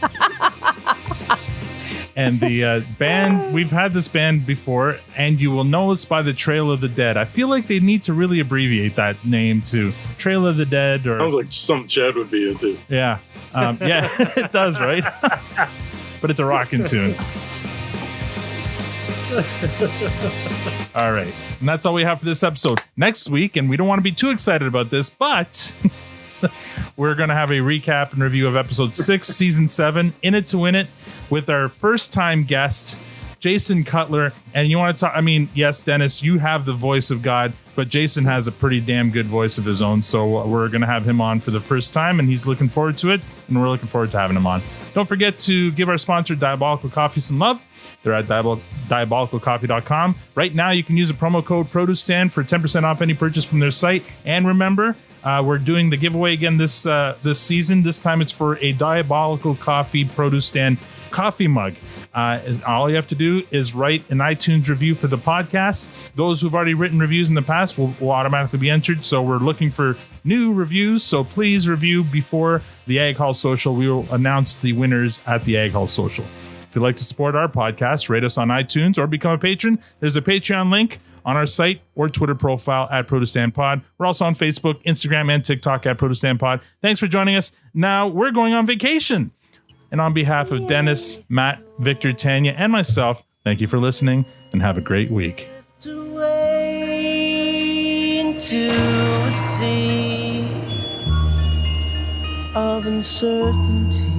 S6: And the band, we've had this band before, and you will know us by the Trail of the Dead. I feel like they need to really abbreviate that name to Trail of the Dead. Or
S9: sounds like something Chad would be into.
S6: Yeah, it does, right? But it's a rockin' tune. All right. And that's all we have for this episode. Next week, and we don't want to be too excited about this, but we're going to have a recap and review of episode 6, season 7, In It to Win It, with our first time guest, Jason Cutler. And you want to talk, yes, Dennis, you have the voice of God, but Jason has a pretty damn good voice of his own. So we're going to have him on for the first time, and he's looking forward to it. And we're looking forward to having him on. Don't forget to give our sponsor, Diabolical Coffee, some love. They're at diabolicalcoffee.com. Right now, you can use a promo code Produce Stand for 10% off any purchase from their site. And remember, we're doing the giveaway again this season. This time it's for a Diabolical Coffee Produce Stand coffee mug. All you have to do is write an iTunes review for the podcast. Those who've already written reviews in the past will automatically be entered. So we're looking for new reviews. So please review before the Ag Hall Social. We will announce the winners at the Ag Hall Social. If you'd like to support our podcast, rate us on iTunes or become a patron. There's a Patreon link on our site or Twitter profile at ProduceStandPod. We're also on Facebook, Instagram, and TikTok at ProduceStandPod. Thanks for joining us. Now we're going on vacation. And on behalf of Dennis, Matt, Victor, Tanya, and myself, thank you for listening and have a great week. Into a sea of uncertainty.